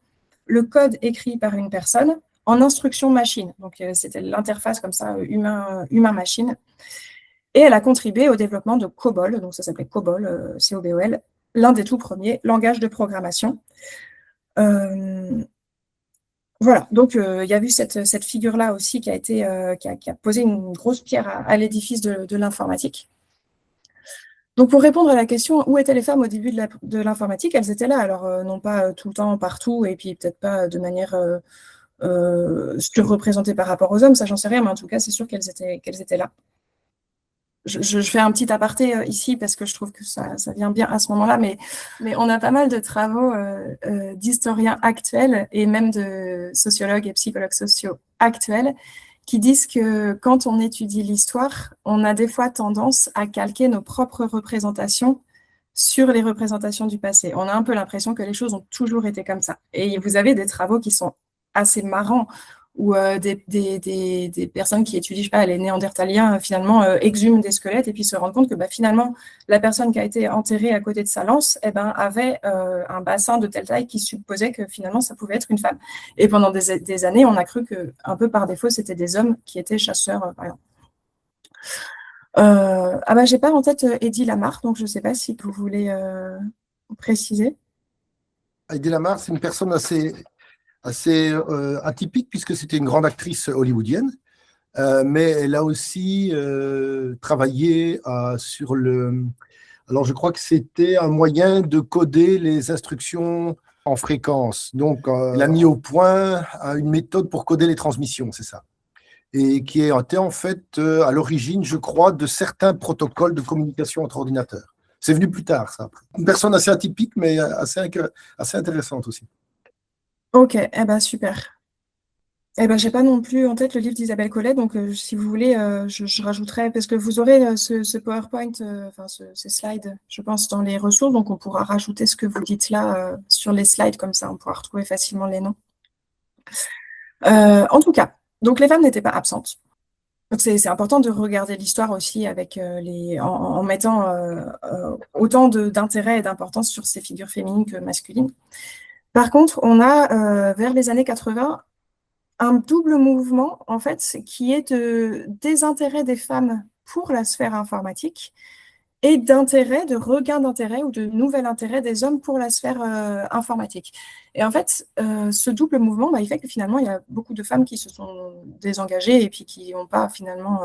le code écrit par une personne en instruction machine. Donc, c'était l'interface comme ça, humain-machine. Et elle a contribué au développement de COBOL, donc ça s'appelait COBOL, C-O-B-O-L, l'un des tout premiers langages de programmation. Voilà, donc il y a eu cette figure-là aussi qui a posé une grosse pierre à l'édifice de l'informatique. Donc pour répondre à la question où étaient les femmes au début de l'informatique, elles étaient là, alors non pas tout le temps, partout, et puis peut-être pas de manière surreprésentée par rapport aux hommes, ça j'en sais rien, mais en tout cas c'est sûr qu'elles étaient là. Je fais un petit aparté ici parce que je trouve que ça vient bien à ce moment-là, mais on a pas mal de travaux d'historiens actuels et même de sociologues et psychologues sociaux actuels qui disent que quand on étudie l'histoire, on a des fois tendance à calquer nos propres représentations sur les représentations du passé. On a un peu l'impression que les choses ont toujours été comme ça. Et vous avez des travaux qui sont assez marrants où des personnes qui étudient, je sais pas, les néandertaliens, finalement, exhument des squelettes et puis se rendent compte que finalement, la personne qui a été enterrée à côté de sa lance avait un bassin de telle taille qui supposait que finalement, ça pouvait être une femme. Et pendant des années, on a cru que, un peu par défaut, c'était des hommes qui étaient chasseurs, par exemple. J'ai pas en tête Eddie Lamarr, donc je sais pas si vous voulez préciser. Eddie Lamarr, c'est une personne assez atypique puisque c'était une grande actrice hollywoodienne, mais elle a aussi travaillé sur alors je crois que c'était un moyen de coder les instructions en fréquence. Donc, il a mis au point une méthode pour coder les transmissions, c'est ça. Et qui était en fait à l'origine, je crois, de certains protocoles de communication entre ordinateurs. C'est venu plus tard, ça. Une personne assez atypique, mais assez intéressante aussi. Ok, eh ben super. Eh ben, j'ai pas non plus en tête le livre d'Isabelle Collet, donc si vous voulez, je rajouterai, parce que vous aurez ce PowerPoint, enfin ces slides, je pense, dans les ressources, donc on pourra rajouter ce que vous dites là sur les slides, comme ça on pourra retrouver facilement les noms. En tout cas, donc les femmes n'étaient pas absentes. Donc c'est important de regarder l'histoire aussi avec en mettant autant d'intérêt et d'importance sur ces figures féminines que masculines. Par contre, on a vers les années 80 un double mouvement, en fait, qui est de désintérêt des femmes pour la sphère informatique et de regain d'intérêt ou de nouvel intérêt des hommes pour la sphère informatique. Et en fait, ce double mouvement, il fait que finalement, il y a beaucoup de femmes qui se sont désengagées et puis qui n'ont pas finalement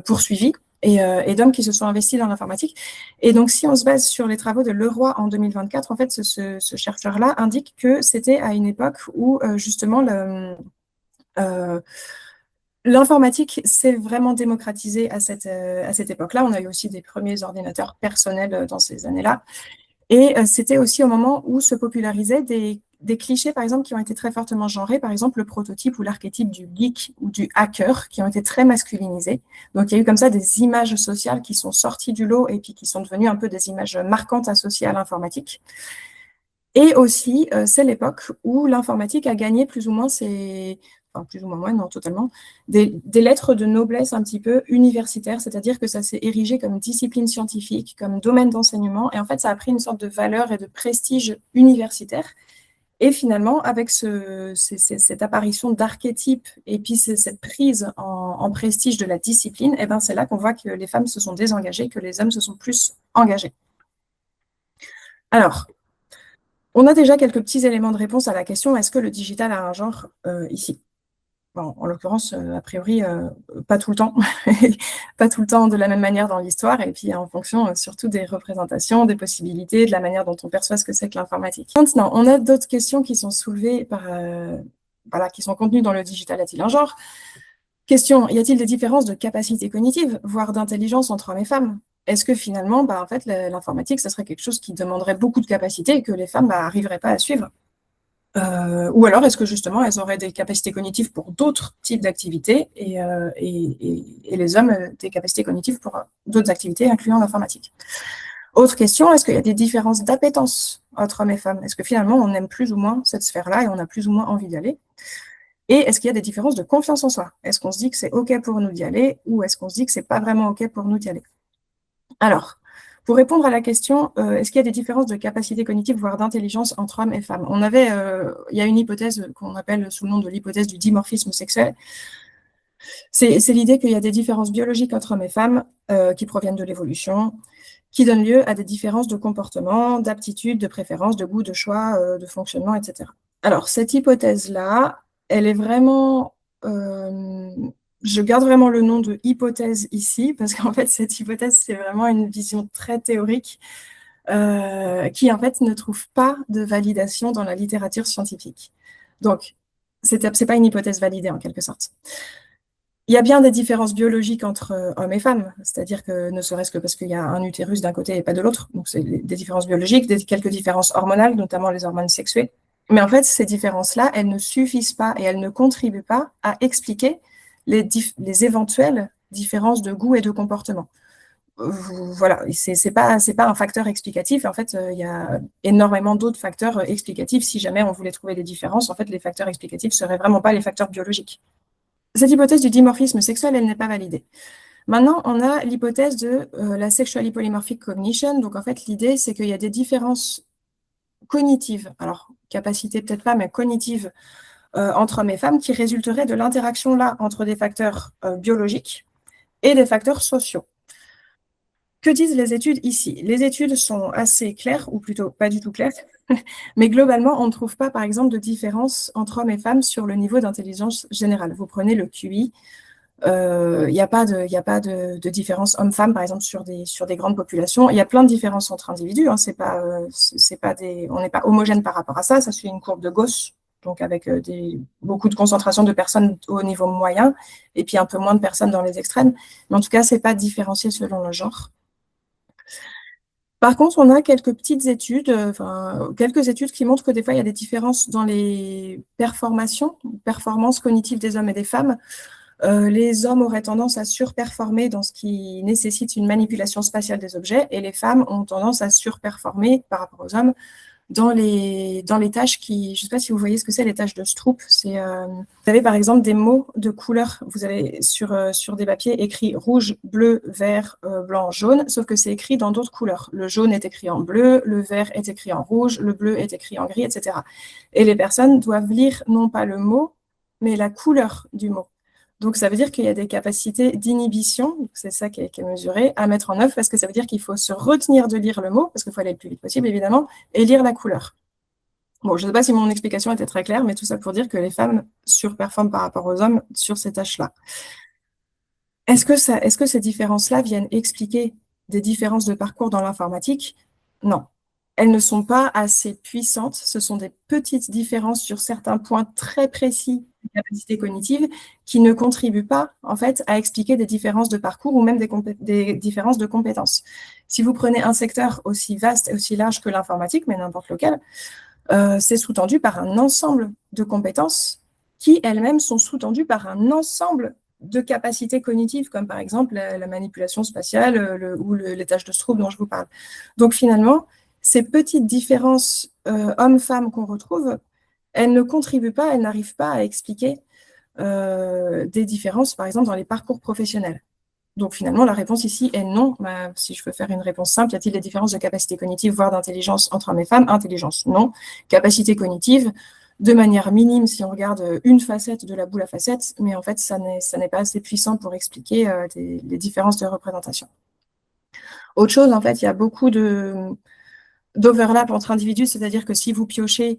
poursuivi, et d'hommes qui se sont investis dans l'informatique. Et donc, si on se base sur les travaux de Leroy en 2024, en fait, ce chercheur-là indique que c'était à une époque où justement l'informatique s'est vraiment démocratisée à cette époque-là. On a eu aussi des premiers ordinateurs personnels dans ces années-là. Et c'était aussi au moment où se popularisaient des clichés, par exemple, qui ont été très fortement genrés. Par exemple, le prototype ou l'archétype du geek ou du hacker, qui ont été très masculinisés. Donc, il y a eu comme ça des images sociales qui sont sorties du lot et puis qui sont devenues un peu des images marquantes associées à l'informatique. Et aussi, c'est l'époque où l'informatique a gagné plus ou moins plus ou moins, non, totalement, des lettres de noblesse un petit peu universitaires, c'est-à-dire que ça s'est érigé comme discipline scientifique, comme domaine d'enseignement, et en fait, ça a pris une sorte de valeur et de prestige universitaire. Et finalement, avec cette apparition d'archétypes et puis cette prise en prestige de la discipline, eh ben, c'est là qu'on voit que les femmes se sont désengagées, que les hommes se sont plus engagés. Alors, on a déjà quelques petits éléments de réponse à la question « Est-ce que le digital a un genre ici ?» Bon, en l'occurrence, a priori, pas tout le temps. Pas tout le temps de la même manière dans l'histoire, et puis en fonction surtout des représentations, des possibilités, de la manière dont on perçoit ce que c'est que l'informatique. Maintenant, on a d'autres questions qui sont soulevées qui sont contenues dans le digital a-t-il un genre? Question, y a-t-il des différences de capacité cognitive, voire d'intelligence entre hommes et femmes? Est-ce que finalement, en fait, l'informatique, ça serait quelque chose qui demanderait beaucoup de capacité et que les femmes n'arriveraient pas à suivre? Ou alors, est-ce que justement, elles auraient des capacités cognitives pour d'autres types d'activités et les hommes des capacités cognitives pour d'autres activités, incluant l'informatique? Autre question, est-ce qu'il y a des différences d'appétence entre hommes et femmes? Est-ce que finalement, on aime plus ou moins cette sphère-là et on a plus ou moins envie d'y aller? Et est-ce qu'il y a des différences de confiance en soi? Est-ce qu'on se dit que c'est OK pour nous d'y aller ou est-ce qu'on se dit que c'est pas vraiment OK pour nous d'y aller? Alors, pour répondre à la question, est-ce qu'il y a des différences de capacité cognitive, voire d'intelligence entre hommes et femmes? Il y a une hypothèse qu'on appelle sous le nom de l'hypothèse du dimorphisme sexuel. C'est l'idée qu'il y a des différences biologiques entre hommes et femmes qui proviennent de l'évolution, qui donnent lieu à des différences de comportement, d'aptitude, de préférence, de goût, de choix, de fonctionnement, etc. Alors, cette hypothèse-là, elle est vraiment... je garde vraiment le nom de hypothèse ici, parce qu'en fait, cette hypothèse, c'est vraiment une vision très théorique qui, en fait, ne trouve pas de validation dans la littérature scientifique. Donc, c'est pas une hypothèse validée, en quelque sorte. Il y a bien des différences biologiques entre hommes et femmes, c'est-à-dire que ne serait-ce que parce qu'il y a un utérus d'un côté et pas de l'autre, donc c'est des différences biologiques, quelques différences hormonales, notamment les hormones sexuées. Mais en fait, ces différences-là, elles ne suffisent pas et elles ne contribuent pas à expliquer les éventuelles différences de goût et de comportement. Voilà, c'est pas un facteur explicatif. En fait, il y a énormément d'autres facteurs explicatifs. Si jamais on voulait trouver des différences, en fait, les facteurs explicatifs seraient vraiment pas les facteurs biologiques. Cette hypothèse du dimorphisme sexuel, elle n'est pas validée. Maintenant, on a l'hypothèse de la sexually polymorphic cognition. Donc, en fait, l'idée, c'est qu'il y a des différences cognitives, alors capacité peut-être pas, mais cognitives, entre hommes et femmes qui résulteraient de l'interaction là entre des facteurs biologiques et des facteurs sociaux. Que disent les études ici? Les études sont assez claires, ou plutôt pas du tout claires, mais globalement, on ne trouve pas, par exemple, de différence entre hommes et femmes sur le niveau d'intelligence générale. Vous prenez le QI, Il n'y a pas de différence homme-femme, par exemple, sur des grandes populations. Il y a plein de différences entre individus. Hein. On n'est pas homogène par rapport à ça. Ça suit une courbe de Gauss, donc avec beaucoup de concentration de personnes au niveau moyen, et puis un peu moins de personnes dans les extrêmes. Mais en tout cas, ce n'est pas différencié selon le genre. Par contre, on a quelques petites études, quelques études qui montrent que des fois, il y a des différences dans les performances cognitives des hommes et des femmes. Les hommes auraient tendance à surperformer dans ce qui nécessite une manipulation spatiale des objets, et les femmes ont tendance à surperformer par rapport aux hommes dans les tâches qui, je ne sais pas si vous voyez ce que c'est, les tâches de Stroop. Vous avez par exemple des mots de couleur. Vous avez sur des papiers écrit rouge, bleu, vert, blanc, jaune, sauf que c'est écrit dans d'autres couleurs. Le jaune est écrit en bleu, le vert est écrit en rouge, le bleu est écrit en gris, etc. Et les personnes doivent lire non pas le mot, mais la couleur du mot. Donc, ça veut dire qu'il y a des capacités d'inhibition, c'est ça qui est mesuré, à mettre en œuvre, parce que ça veut dire qu'il faut se retenir de lire le mot, parce qu'il faut aller le plus vite possible, évidemment, et lire la couleur. Bon, je ne sais pas si mon explication était très claire, mais tout ça pour dire que les femmes surperforment par rapport aux hommes sur ces tâches-là. Est-ce que ces différences-là viennent expliquer des différences de parcours dans l'informatique? Non. Elles ne sont pas assez puissantes. Ce sont des petites différences sur certains points très précis de capacité cognitive qui ne contribuent pas, en fait, à expliquer des différences de parcours ou même des différences de compétences. Si vous prenez un secteur aussi vaste et aussi large que l'informatique, mais n'importe lequel, c'est sous-tendu par un ensemble de compétences qui elles-mêmes sont sous-tendues par un ensemble de capacités cognitives, comme par exemple la manipulation spatiale ou les tâches de Stroop dont je vous parle. Donc finalement, ces petites différences hommes-femmes qu'on retrouve, elles ne contribuent pas, elles n'arrivent pas à expliquer des différences, par exemple, dans les parcours professionnels. Donc finalement, la réponse ici est non. Si je veux faire une réponse simple, y a-t-il des différences de capacité cognitive, voire d'intelligence entre hommes et femmes? Intelligence, non. Capacité cognitive, de manière minime si on regarde une facette de la boule à facettes, mais en fait, ça n'est pas assez puissant pour expliquer les différences de représentation. Autre chose, en fait, il y a beaucoup d'overlap entre individus, c'est-à-dire que si vous piochez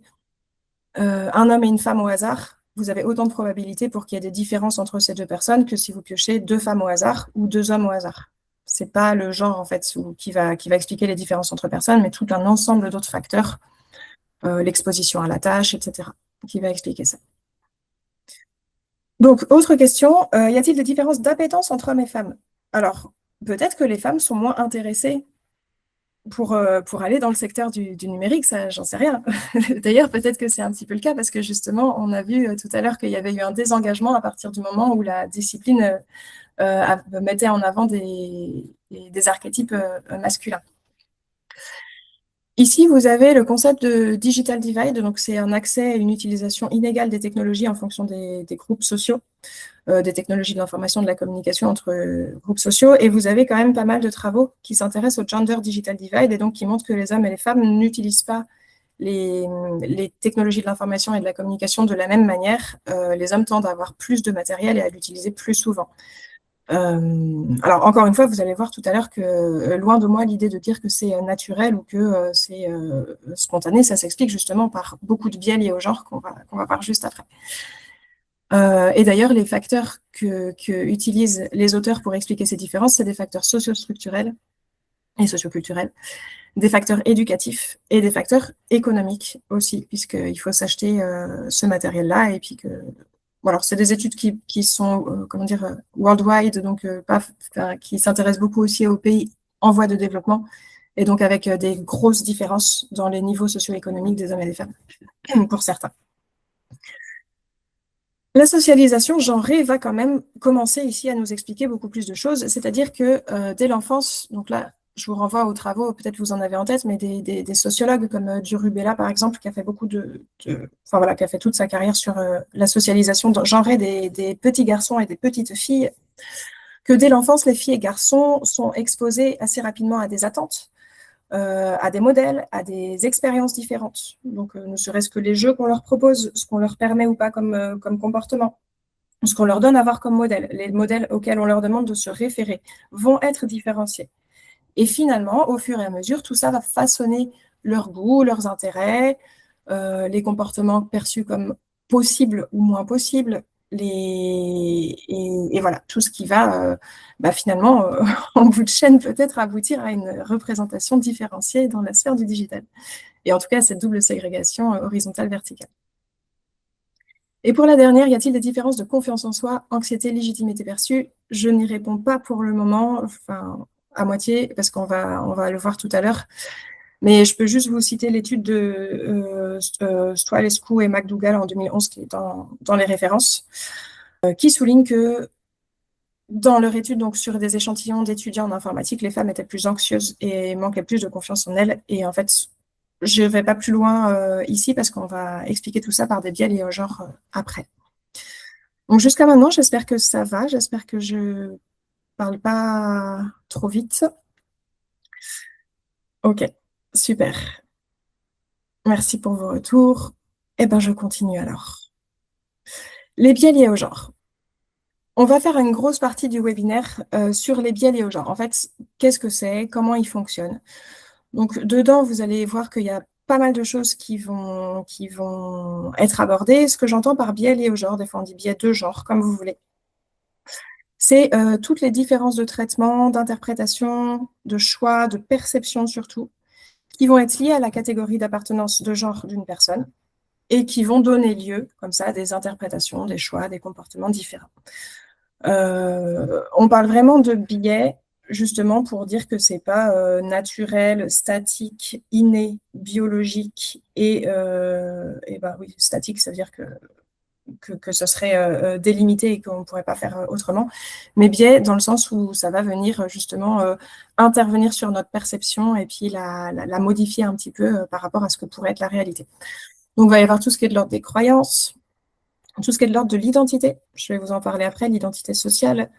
un homme et une femme au hasard, vous avez autant de probabilités pour qu'il y ait des différences entre ces deux personnes que si vous piochez deux femmes au hasard ou deux hommes au hasard. Ce n'est pas le genre, en fait, qui va expliquer les différences entre personnes, mais tout un ensemble d'autres facteurs, l'exposition à la tâche, etc., qui va expliquer ça. Donc, autre question, y a-t-il des différences d'appétence entre hommes et femmes? Alors, peut-être que les femmes sont moins intéressées pour aller dans le secteur du numérique, ça, j'en sais rien. D'ailleurs, peut-être que c'est un petit peu le cas parce que justement, on a vu tout à l'heure qu'il y avait eu un désengagement à partir du moment où la discipline mettait en avant des archétypes masculins. Ici, vous avez le concept de digital divide, donc c'est un accès et une utilisation inégale des technologies en fonction des groupes sociaux, des technologies de l'information, de la communication entre groupes sociaux, et vous avez quand même pas mal de travaux qui s'intéressent au gender digital divide, et donc qui montrent que les hommes et les femmes n'utilisent pas les technologies de l'information et de la communication de la même manière. Les hommes tendent à avoir plus de matériel et à l'utiliser plus souvent. Alors, encore une fois, vous allez voir tout à l'heure que, loin de moi l'idée de dire que c'est naturel ou que c'est spontané, ça s'explique justement par beaucoup de biais liés au genre qu'on va voir juste après. Et d'ailleurs, les facteurs que utilisent les auteurs pour expliquer ces différences, c'est des facteurs socio-structurels et socioculturels, des facteurs éducatifs et des facteurs économiques aussi, puisqu'il faut s'acheter ce matériel-là et puis que... Bon, alors, c'est des études qui sont, worldwide, donc qui s'intéressent beaucoup aussi aux pays en voie de développement, et donc avec des grosses différences dans les niveaux socio-économiques des hommes et des femmes, pour certains. La socialisation genrée va quand même commencer ici à nous expliquer beaucoup plus de choses, c'est-à-dire que dès l'enfance, donc là, je vous renvoie aux travaux, peut-être vous en avez en tête, mais des sociologues comme Durubella, par exemple, qui a fait qui a fait toute sa carrière sur la socialisation genrée des petits garçons et des petites filles, que dès l'enfance, les filles et garçons sont exposés assez rapidement à des attentes, à des modèles, à des expériences différentes. Donc, ne serait-ce que les jeux qu'on leur propose, ce qu'on leur permet ou pas comme comportement, ce qu'on leur donne à voir comme modèle, les modèles auxquels on leur demande de se référer, vont être différenciés. Et finalement, au fur et à mesure, tout ça va façonner leurs goûts, leurs intérêts, les comportements perçus comme possibles ou moins possibles, et voilà, tout ce qui va finalement, en bout de chaîne, peut-être aboutir à une représentation différenciée dans la sphère du digital. Et en tout cas, cette double ségrégation horizontale-verticale. Et pour la dernière, y a-t-il des différences de confiance en soi, anxiété, légitimité perçue? Je n'y réponds pas pour le moment, enfin, à moitié, parce qu'on va le voir tout à l'heure. Mais je peux juste vous citer l'étude de Stoalescu et McDougall en 2011, qui est dans les références, qui souligne que dans leur étude, donc sur des échantillons d'étudiants en informatique, les femmes étaient plus anxieuses et manquaient plus de confiance en elles. Et en fait, je ne vais pas plus loin ici parce qu'on va expliquer tout ça par des biais liés au genre après. Donc jusqu'à maintenant, j'espère que ça va. J'espère que je ne parle pas trop vite. Ok, super. Merci pour vos retours. Eh bien, je continue alors. Les biais liés au genre. On va faire une grosse partie du webinaire sur les biais liés au genre. En fait, qu'est-ce que c'est? Comment ils fonctionnent? Donc, dedans, vous allez voir qu'il y a pas mal de choses qui vont être abordées. Ce que j'entends par biais liés au genre, des fois on dit biais de genre, comme vous voulez. C'est toutes les différences de traitement, d'interprétation, de choix, de perception surtout, qui vont être liées à la catégorie d'appartenance de genre d'une personne et qui vont donner lieu, comme ça, à des interprétations, des choix, des comportements différents. On parle vraiment de biais, justement, pour dire que c'est pas naturel, statique, inné, biologique, et oui, statique, ça veut dire que ce serait délimité et qu'on ne pourrait pas faire autrement, mais biais dans le sens où ça va venir justement intervenir sur notre perception et puis la modifier un petit peu par rapport à ce que pourrait être la réalité. Donc, il va y avoir tout ce qui est de l'ordre des croyances, tout ce qui est de l'ordre de l'identité, je vais vous en parler après, l'identité sociale,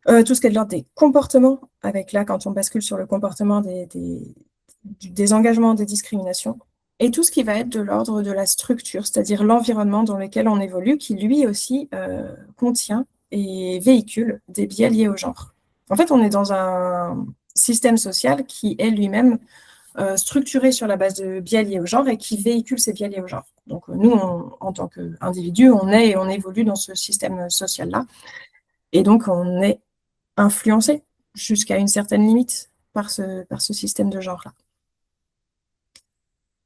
tout ce qui est de l'ordre des comportements, avec là, quand on bascule sur le comportement des engagements, des discriminations, et tout ce qui va être de l'ordre de la structure, c'est-à-dire l'environnement dans lequel on évolue, qui lui aussi contient et véhicule des biais liés au genre. En fait, on est dans un système social qui est lui-même structuré sur la base de biais liés au genre et qui véhicule ces biais liés au genre. Donc nous, en tant qu'individus, on est et on évolue dans ce système social-là. Et donc, on est influencé jusqu'à une certaine limite par ce système de genre-là.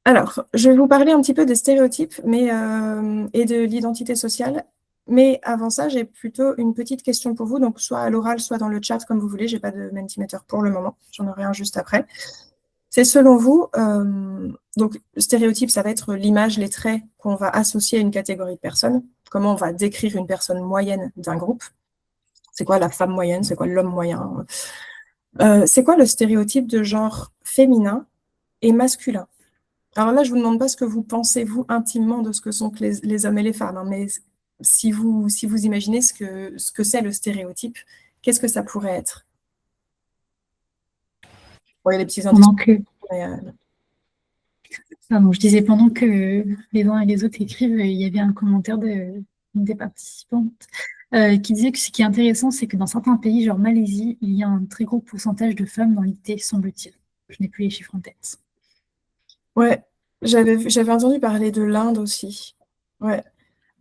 Alors, je vais vous parler un petit peu des stéréotypes et de l'identité sociale. Mais avant ça, j'ai plutôt une petite question pour vous, donc soit à l'oral, soit dans le chat, comme vous voulez. Je n'ai pas de Mentimeter pour le moment, j'en aurai un juste après. C'est selon vous, donc le stéréotype, ça va être l'image, les traits qu'on va associer à une catégorie de personnes. Comment on va décrire une personne moyenne d'un groupe? C'est quoi la femme moyenne? C'est quoi l'homme moyen? C'est quoi le stéréotype de genre féminin et masculin? Alors là, je ne vous demande pas ce que vous pensez, vous, intimement, de ce que sont que les hommes et les femmes, hein, mais si vous imaginez ce que c'est le stéréotype, qu'est-ce que ça pourrait être? Bon, il y a des petits indices. Je disais, pendant que les uns et les autres écrivent, il y avait un commentaire d'une des participantes qui disait que ce qui est intéressant, c'est que dans certains pays, genre Malaisie, il y a un très gros pourcentage de femmes dans l'IT, semble-t-il. Je n'ai plus les chiffres en tête. Ouais, j'avais entendu parler de l'Inde aussi. Ouais.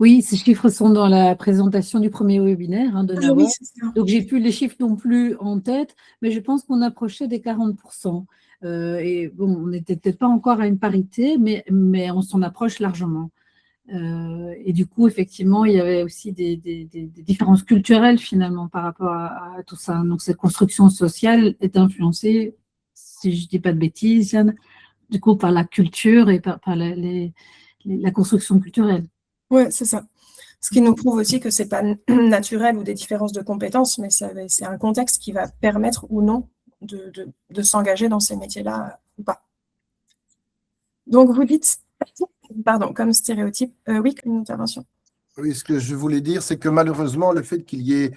Oui, ces chiffres sont dans la présentation du premier webinaire de Nawal. Oui, c'est ça. Donc, j'ai plus les chiffres non plus en tête, mais je pense qu'on approchait des 40%. Et bon, on n'était peut-être pas encore à une parité, mais on s'en approche largement. Et du coup, effectivement, il y avait aussi des différences culturelles finalement par rapport à tout ça. Donc, cette construction sociale est influencée, si je ne dis pas de bêtises, Yann, du coup, par la culture et par la construction culturelle. Oui, c'est ça. Ce qui nous prouve aussi que ce n'est pas naturel ou des différences de compétences, mais c'est un contexte qui va permettre ou non de s'engager dans ces métiers-là ou pas. Donc, vous dites, pardon, comme stéréotype, oui, une intervention. Oui, ce que je voulais dire, c'est que malheureusement, le fait qu'il y ait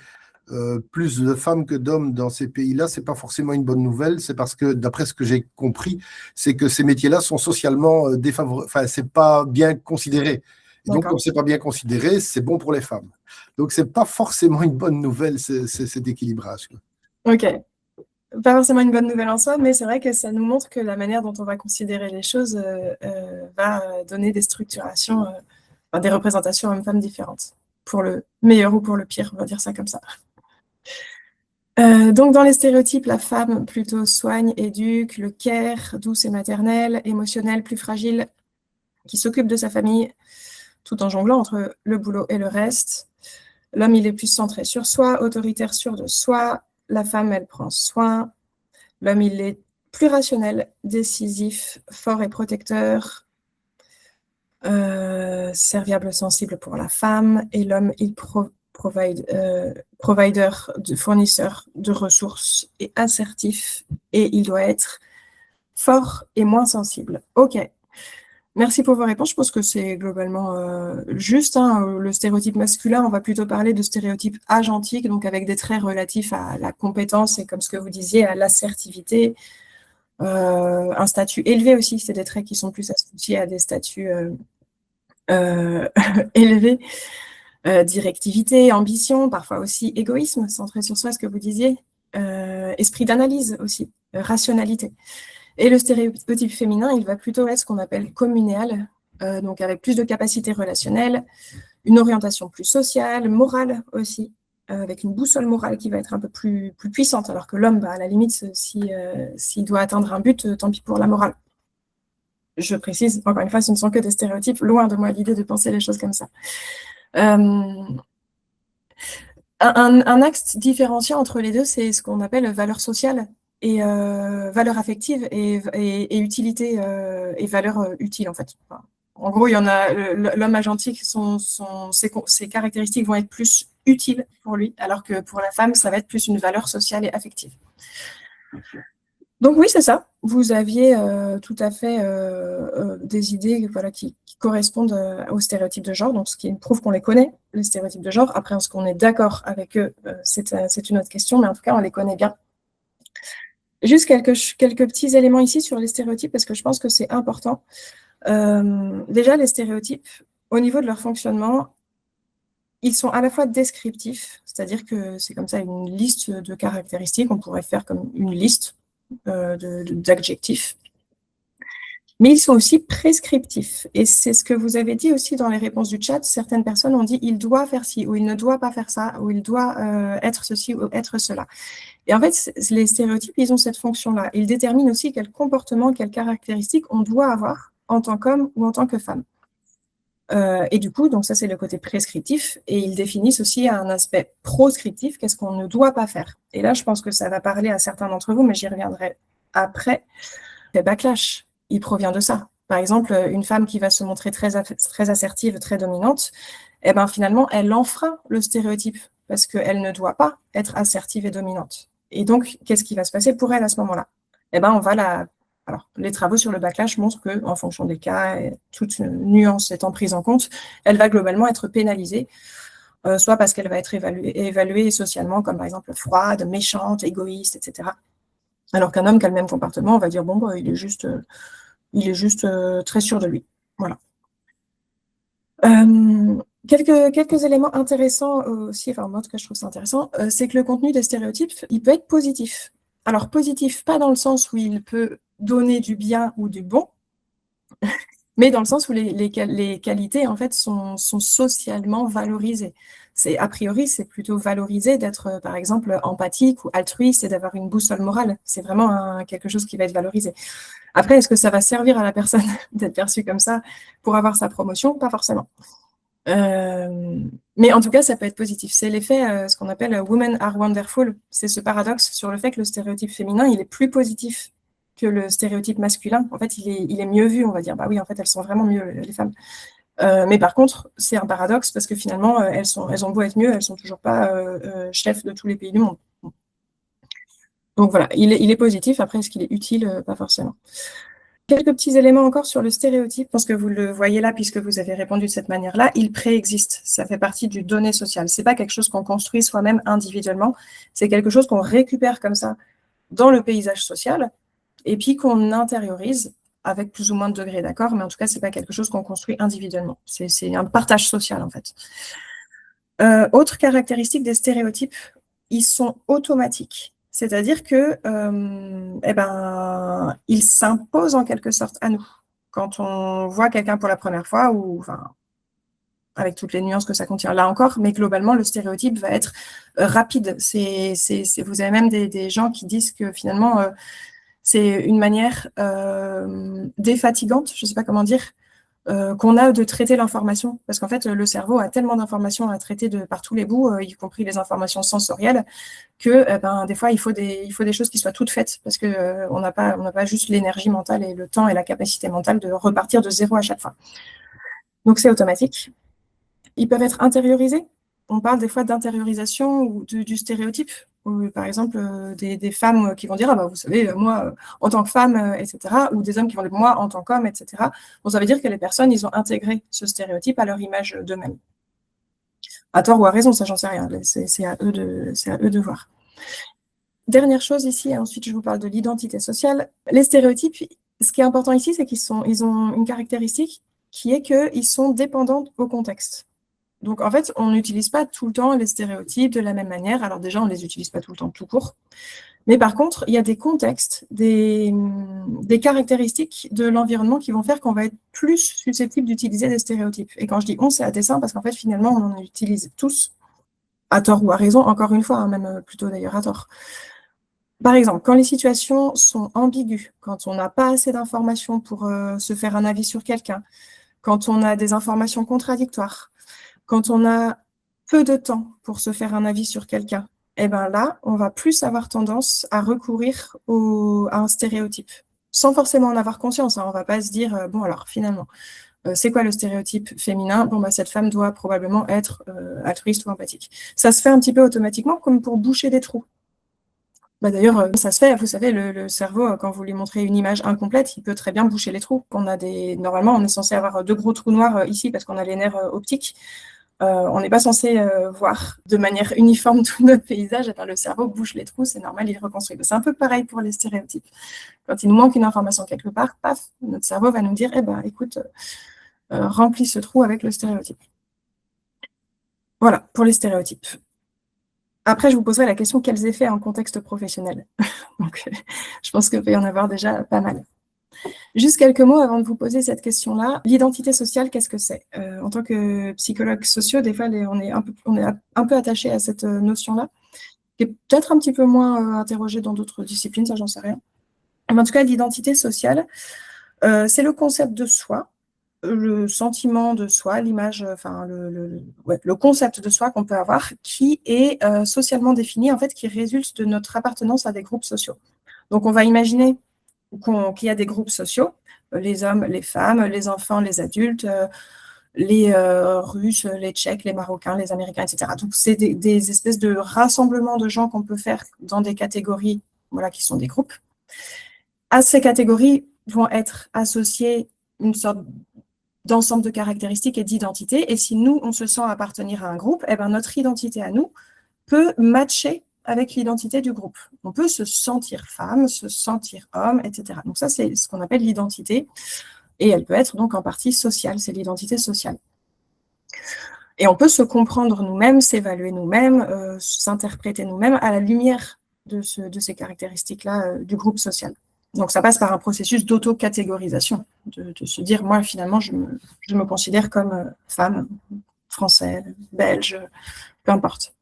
plus de femmes que d'hommes dans ces pays-là, ce n'est pas forcément une bonne nouvelle. C'est parce que, d'après ce que j'ai compris, c'est que ces métiers-là sont socialement défavorisés. Enfin, ce n'est pas bien considéré. Et donc, comme ce n'est pas bien considéré, c'est bon pour les femmes. Donc, ce n'est pas forcément une bonne nouvelle, cet équilibrage. Ok. Pas forcément une bonne nouvelle en soi, mais c'est vrai que ça nous montre que la manière dont on va considérer les choses va donner des structurations, des représentations hommes-femmes différentes. pour le meilleur ou pour le pire, on va dire ça comme ça. Donc, dans les stéréotypes, la femme plutôt soigne, éduque, le care, douce et maternelle, émotionnelle, plus fragile, qui s'occupe de sa famille, tout en jonglant entre le boulot et le reste. L'homme, il est plus centré sur soi, autoritaire, sûr de soi. La femme, elle prend soin. L'homme, il est plus rationnel, décisif, fort et protecteur, serviable, sensible pour la femme. Et l'homme, il provider, fournisseur de ressources et assertif. Et il doit être fort et moins sensible. OK. Merci pour vos réponses. Je pense que c'est globalement juste. Hein. Le stéréotype masculin, on va plutôt parler de stéréotype agentique, donc avec des traits relatifs à la compétence et, comme ce que vous disiez, à l'assertivité. Un statut élevé aussi, c'est des traits qui sont plus associés à des statuts élevés. Directivité, ambition, parfois aussi égoïsme, centré sur soi, ce que vous disiez. Esprit d'analyse aussi, rationalité. Et le stéréotype féminin, il va plutôt être ce qu'on appelle communéal, donc avec plus de capacités relationnelles, une orientation plus sociale, morale aussi, avec une boussole morale qui va être un peu plus puissante, alors que l'homme, à la limite, s'il doit atteindre un but, tant pis pour la morale. Je précise, encore une fois, ce ne sont que des stéréotypes, loin de moi l'idée de penser les choses comme ça. Un axe différenciant entre les deux, c'est ce qu'on appelle valeur sociale et valeur affective et utilité et valeur utile, en fait. Enfin, en gros, il y en a l'homme agentique, ses caractéristiques vont être plus utiles pour lui, alors que pour la femme, ça va être plus une valeur sociale et affective. Donc oui, c'est ça. Vous aviez tout à fait des idées qui correspondent aux stéréotypes de genre, donc ce qui prouve qu'on les connaît, les stéréotypes de genre. Après, est-ce qu'on est d'accord avec eux, c'est une autre question, mais en tout cas, on les connaît bien. Juste quelques petits éléments ici sur les stéréotypes, parce que je pense que c'est important. Déjà, les stéréotypes, au niveau de leur fonctionnement, ils sont à la fois descriptifs, c'est-à-dire que c'est comme ça une liste de caractéristiques, on pourrait faire comme une liste d'adjectifs, mais ils sont aussi prescriptifs. Et c'est ce que vous avez dit aussi dans les réponses du chat. Certaines personnes ont dit « il doit faire ci » ou « il ne doit pas faire ça » ou « il doit être ceci ou être cela ». Et en fait, les stéréotypes, ils ont cette fonction-là. Ils déterminent aussi quel comportement, quelles caractéristiques on doit avoir en tant qu'homme ou en tant que femme. Et du coup, donc ça, c'est le côté prescriptif. Et ils définissent aussi un aspect proscriptif, qu'est-ce qu'on ne doit pas faire. Et là, je pense que ça va parler à certains d'entre vous, mais j'y reviendrai après. Le backlash, il provient de ça. Par exemple, une femme qui va se montrer très assertive, très dominante, eh ben, finalement, elle enfreint le stéréotype parce qu'elle ne doit pas être assertive et dominante. Et donc, qu'est-ce qui va se passer pour elle à ce moment-là? Eh ben, on va la... Alors, les travaux sur le backlash montrent qu'en fonction des cas, et toute nuance étant prise en compte, elle va globalement être pénalisée, soit parce qu'elle va être évaluée socialement comme par exemple froide, méchante, égoïste, etc. Alors qu'un homme qui a le même comportement, on va dire, bon, bah, il est juste très sûr de lui. Voilà. Quelques éléments intéressants aussi, enfin moi en tout cas je trouve ça intéressant, c'est que le contenu des stéréotypes, il peut être positif. Alors positif, pas dans le sens où il peut donner du bien ou du bon, mais dans le sens où les qualités en fait sont socialement valorisées. A priori, c'est plutôt valorisé d'être, par exemple, empathique ou altruiste et d'avoir une boussole morale. C'est vraiment quelque chose qui va être valorisé. Après, est-ce que ça va servir à la personne d'être perçue comme ça pour avoir sa promotion? Pas forcément. Mais en tout cas, ça peut être positif. C'est l'effet, ce qu'on appelle « women are wonderful ». C'est ce paradoxe sur le fait que le stéréotype féminin, il est plus positif que le stéréotype masculin. En fait, il est mieux vu, on va dire. Bah oui, en fait, elles sont vraiment mieux, les femmes. Mais par contre, c'est un paradoxe parce que finalement, elles ont beau être mieux, elles ne sont toujours pas chefs de tous les pays du monde. Donc voilà, il est positif. Après, est-ce qu'il est utile? Pas forcément. Quelques petits éléments encore sur le stéréotype. Je pense que vous le voyez là, puisque vous avez répondu de cette manière-là. Il préexiste. Ça fait partie du donné social. Ce n'est pas quelque chose qu'on construit soi-même individuellement. C'est quelque chose qu'on récupère comme ça dans le paysage social et puis qu'on intériorise avec plus ou moins de degrés d'accord, mais en tout cas, ce n'est pas quelque chose qu'on construit individuellement. C'est un partage social, en fait. Autre caractéristique des stéréotypes, ils sont automatiques. C'est-à-dire que, ils s'imposent en quelque sorte à nous. Quand on voit quelqu'un pour la première fois, ou enfin, avec toutes les nuances que ça contient là encore, mais globalement, le stéréotype va être rapide. Vous avez même des gens qui disent que finalement, c'est une manière défatigante, je ne sais pas comment dire, qu'on a de traiter l'information. Parce qu'en fait, le cerveau a tellement d'informations à traiter par tous les bouts, y compris les informations sensorielles, que des fois, il faut des choses qui soient toutes faites, parce qu'on n'a pas juste l'énergie mentale et le temps et la capacité mentale de repartir de zéro à chaque fois. Donc, c'est automatique. Ils peuvent être intériorisés. On parle des fois d'intériorisation ou du stéréotype. Ou, par exemple, des femmes qui vont dire « Ah bah, vous savez, moi, en tant que femme, etc. » Ou des hommes qui vont dire « Moi, en tant qu'homme, etc. » Bon, ça veut dire que les personnes, ils ont intégré ce stéréotype à leur image d'eux-mêmes. À tort ou à raison, ça, j'en sais rien. C'est à eux de voir. Dernière chose ici, et ensuite je vous parle de l'identité sociale. Les stéréotypes, ce qui est important ici, c'est qu'ils ont une caractéristique qui est qu'ils sont dépendants au contexte. Donc, en fait, on n'utilise pas tout le temps les stéréotypes de la même manière. Alors déjà, on ne les utilise pas tout le temps tout court. Mais par contre, il y a des contextes, des caractéristiques de l'environnement qui vont faire qu'on va être plus susceptible d'utiliser des stéréotypes. Et quand je dis « on », c'est à dessein, parce qu'en fait, finalement, on en utilise tous, à tort ou à raison, encore une fois, hein, même plutôt d'ailleurs à tort. Par exemple, quand les situations sont ambiguës, quand on n'a pas assez d'informations pour se faire un avis sur quelqu'un, quand on a des informations contradictoires, quand on a peu de temps pour se faire un avis sur quelqu'un, eh bien là, on va plus avoir tendance à recourir à un stéréotype, sans forcément en avoir conscience. Hein. On ne va pas se dire, bon alors finalement, c'est quoi le stéréotype féminin? Bon, cette femme doit probablement être altruiste ou empathique. Ça se fait un petit peu automatiquement, comme pour boucher des trous. D'ailleurs, ça se fait, vous savez, le cerveau, quand vous lui montrez une image incomplète, il peut très bien boucher les trous. Normalement, on est censé avoir 2 gros trous noirs ici parce qu'on a les nerfs optiques. On n'est pas censé voir de manière uniforme tout notre paysage. Le cerveau bouche les trous, c'est normal, il reconstruit. C'est un peu pareil pour les stéréotypes. Quand il nous manque une information quelque part, paf, notre cerveau va nous dire, écoute, remplis ce trou avec le stéréotype. Voilà, pour les stéréotypes. Après, je vous poserai la question, quels effets en contexte professionnel? Donc, je pense qu'il peut y en avoir déjà pas mal. Juste quelques mots avant de vous poser cette question-là. L'identité sociale, qu'est-ce que c'est? En tant que psychologue sociaux, des fois, on est un peu attaché à cette notion-là, qui est peut-être un petit peu moins interrogée dans d'autres disciplines, ça, j'en sais rien. Mais en tout cas, l'identité sociale, c'est le concept de soi, le sentiment de soi, l'image, enfin, le concept de soi qu'on peut avoir, qui est socialement défini, en fait, qui résulte de notre appartenance à des groupes sociaux. Donc, on va imaginer qu'il y a des groupes sociaux, les hommes, les femmes, les enfants, les adultes, les Russes, les Tchèques, les Marocains, les Américains, etc. Donc, c'est des espèces de rassemblements de gens qu'on peut faire dans des catégories, voilà, qui sont des groupes. À ces catégories vont être associées une sorte d'ensemble de caractéristiques et d'identité. Et si nous, on se sent appartenir à un groupe, notre identité à nous peut matcher avec l'identité du groupe. On peut se sentir femme, se sentir homme, etc. Donc ça, c'est ce qu'on appelle l'identité. Et elle peut être donc en partie sociale, c'est l'identité sociale. Et on peut se comprendre nous-mêmes, s'évaluer nous-mêmes, s'interpréter nous-mêmes à la lumière de ces caractéristiques-là du groupe social. Donc ça passe par un processus d'auto-catégorisation, de se dire, moi finalement, je me considère comme femme, française, belge, peu importe.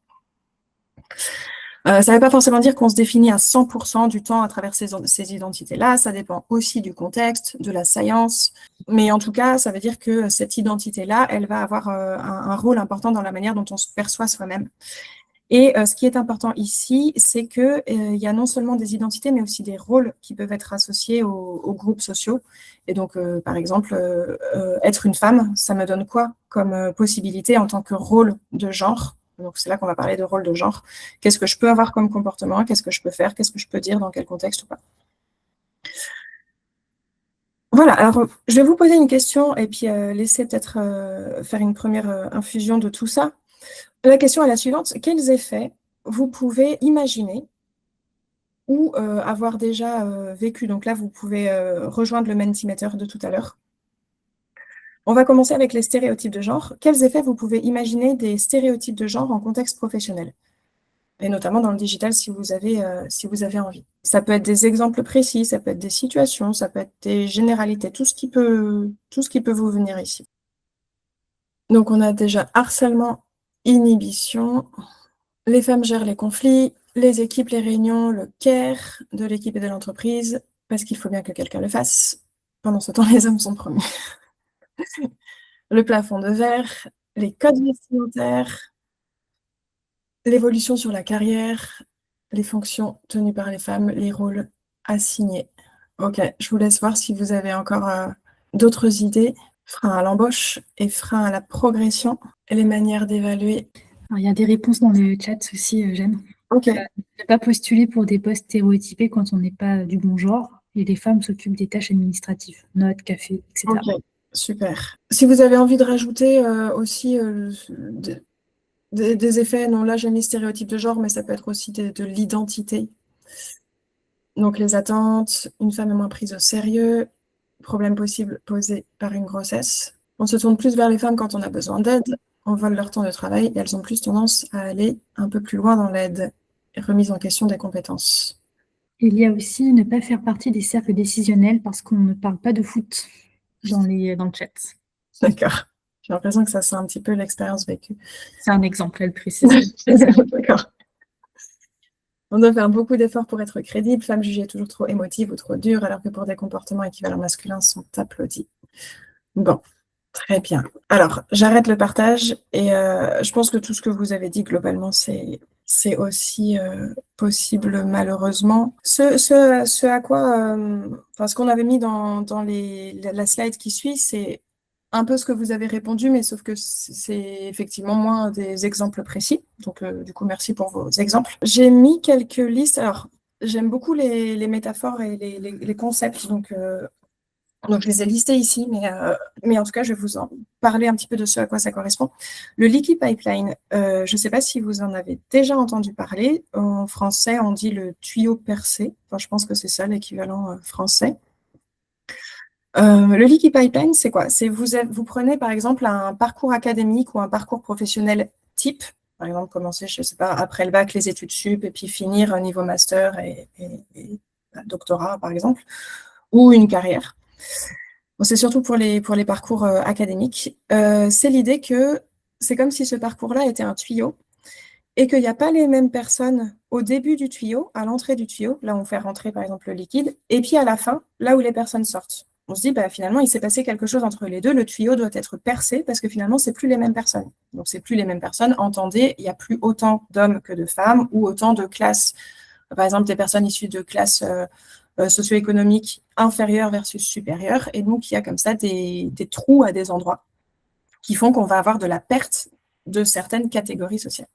Ça ne veut pas forcément dire qu'on se définit à 100% du temps à travers ces identités-là, ça dépend aussi du contexte, de la science, mais en tout cas, ça veut dire que cette identité-là, elle va avoir un rôle important dans la manière dont on se perçoit soi-même. Et ce qui est important ici, c'est qu'il y a non seulement des identités, mais aussi des rôles qui peuvent être associés aux groupes sociaux. Et donc, par exemple, être une femme, ça me donne quoi comme possibilité en tant que rôle de genre? Donc, c'est là qu'on va parler de rôle de genre. Qu'est-ce que je peux avoir comme comportement? Qu'est-ce que je peux faire? Qu'est-ce que je peux dire? Dans quel contexte ou pas? Voilà, alors je vais vous poser une question et puis laisser peut-être faire une première infusion de tout ça. La question est la suivante. Quels effets vous pouvez imaginer ou avoir déjà vécu? Donc là, vous pouvez rejoindre le Mentimeter de tout à l'heure. On va commencer avec les stéréotypes de genre. Quels effets vous pouvez imaginer des stéréotypes de genre en contexte professionnel? Et notamment dans le digital, si vous avez envie. Ça peut être des exemples précis, ça peut être des situations, ça peut être des généralités, tout ce qui peut vous venir ici. Donc, on a déjà harcèlement, inhibition. Les femmes gèrent les conflits, les équipes, les réunions, le care de l'équipe et de l'entreprise, parce qu'il faut bien que quelqu'un le fasse. Pendant ce temps, les hommes sont promus. Le plafond de verre, les codes vestimentaires, l'évolution sur la carrière, les fonctions tenues par les femmes, les rôles assignés. Ok, je vous laisse voir si vous avez encore d'autres idées. Frein à l'embauche et frein à la progression et les manières d'évaluer. Alors, il y a des réponses dans le chat aussi, Jeanne. Ok, Ne pas postuler pour des postes stéréotypés quand on n'est pas du bon genre et les femmes s'occupent des tâches administratives, notes, café, etc. ok, super. Si vous avez envie de rajouter aussi des effets, non, là j'ai mis stéréotypes de genre, mais ça peut être aussi de l'identité. Donc les attentes, une femme est moins prise au sérieux, problème possible posé par une grossesse. On se tourne plus vers les femmes quand on a besoin d'aide, on vole leur temps de travail et elles ont plus tendance à aller un peu plus loin dans l'aide et remise en question des compétences. Il y a aussi ne pas faire partie des cercles décisionnels parce qu'on ne parle pas de foot dans le chat. D'accord. J'ai l'impression que ça c'est un petit peu l'expérience vécue. C'est un exemple, elle précise. D'accord. On doit faire beaucoup d'efforts pour être crédible, femme jugée toujours trop émotive ou trop dure, alors que pour des comportements équivalents masculins sont applaudis. Bon, très bien. Alors, j'arrête le partage et je pense que tout ce que vous avez dit globalement, c'est aussi possible malheureusement. Ce à quoi, ce qu'on avait mis dans la slide qui suit, c'est un peu ce que vous avez répondu, mais sauf que c'est effectivement moins des exemples précis. Donc, du coup, merci pour vos exemples. J'ai mis quelques listes. Alors, j'aime beaucoup les métaphores et les concepts. Donc, je les ai listés ici, mais en tout cas, je vais vous en parler un petit peu de ce à quoi ça correspond. Le leaky pipeline, je ne sais pas si vous en avez déjà entendu parler. En français, on dit le tuyau percé. Enfin, je pense que c'est ça l'équivalent français. Le leaky pipeline, c'est quoi? C'est vous prenez par exemple un parcours académique ou un parcours professionnel type, par exemple commencer, je ne sais pas, après le bac, les études sup, et puis finir un niveau master et doctorat par exemple, ou une carrière. Bon, c'est surtout pour les parcours académiques. C'est l'idée que c'est comme si ce parcours-là était un tuyau et qu'il n'y a pas les mêmes personnes au début du tuyau, à l'entrée du tuyau, là où on fait rentrer par exemple le liquide, et puis à la fin, là où les personnes sortent. On se dit, finalement, il s'est passé quelque chose entre les deux. Le tuyau doit être percé parce que finalement, c'est plus les mêmes personnes. Donc, c'est plus les mêmes personnes. Entendez, il n'y a plus autant d'hommes que de femmes ou autant de classes. Par exemple, des personnes issues de classes socio-économiques inférieures versus supérieures. Et donc, il y a comme ça des trous à des endroits qui font qu'on va avoir de la perte de certaines catégories sociales.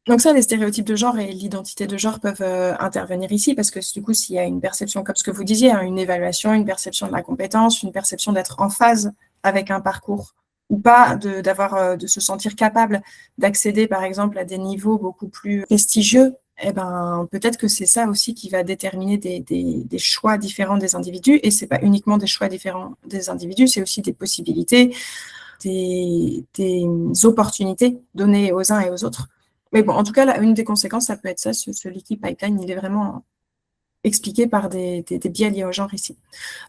Donc ça, les stéréotypes de genre et l'identité de genre peuvent intervenir ici parce que du coup, s'il y a une perception, comme ce que vous disiez, une évaluation, une perception de la compétence, une perception d'être en phase avec un parcours ou pas, de se sentir capable d'accéder, par exemple, à des niveaux beaucoup plus prestigieux, peut-être que c'est ça aussi qui va déterminer des choix différents des individus. Et ce n'est pas uniquement des choix différents des individus, c'est aussi des possibilités, des opportunités données aux uns et aux autres. Mais bon, en tout cas, une des conséquences, ça peut être ça, ce leaky pipeline, il est vraiment expliqué par des biais liés au genre ici.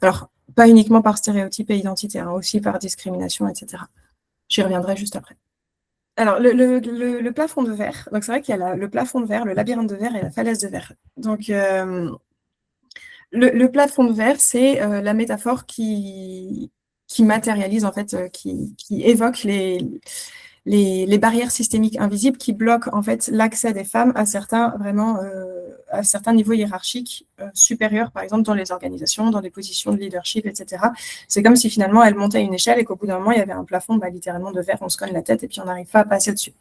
Alors, pas uniquement par stéréotype et identité, aussi par discrimination, etc. J'y reviendrai juste après. Alors, le plafond de verre, donc c'est vrai qu'il y a le plafond de verre, le labyrinthe de verre et la falaise de verre. Donc, le plafond de verre, c'est la métaphore qui matérialise, en fait, qui évoque les barrières systémiques invisibles qui bloquent en fait l'accès des femmes à certains niveaux hiérarchiques supérieurs, par exemple dans les organisations, dans les positions de leadership, etc. C'est comme si finalement elles montaient une échelle et qu'au bout d'un moment il y avait un plafond littéralement de verre, on se cogne la tête et puis on n'arrive pas à passer dessus.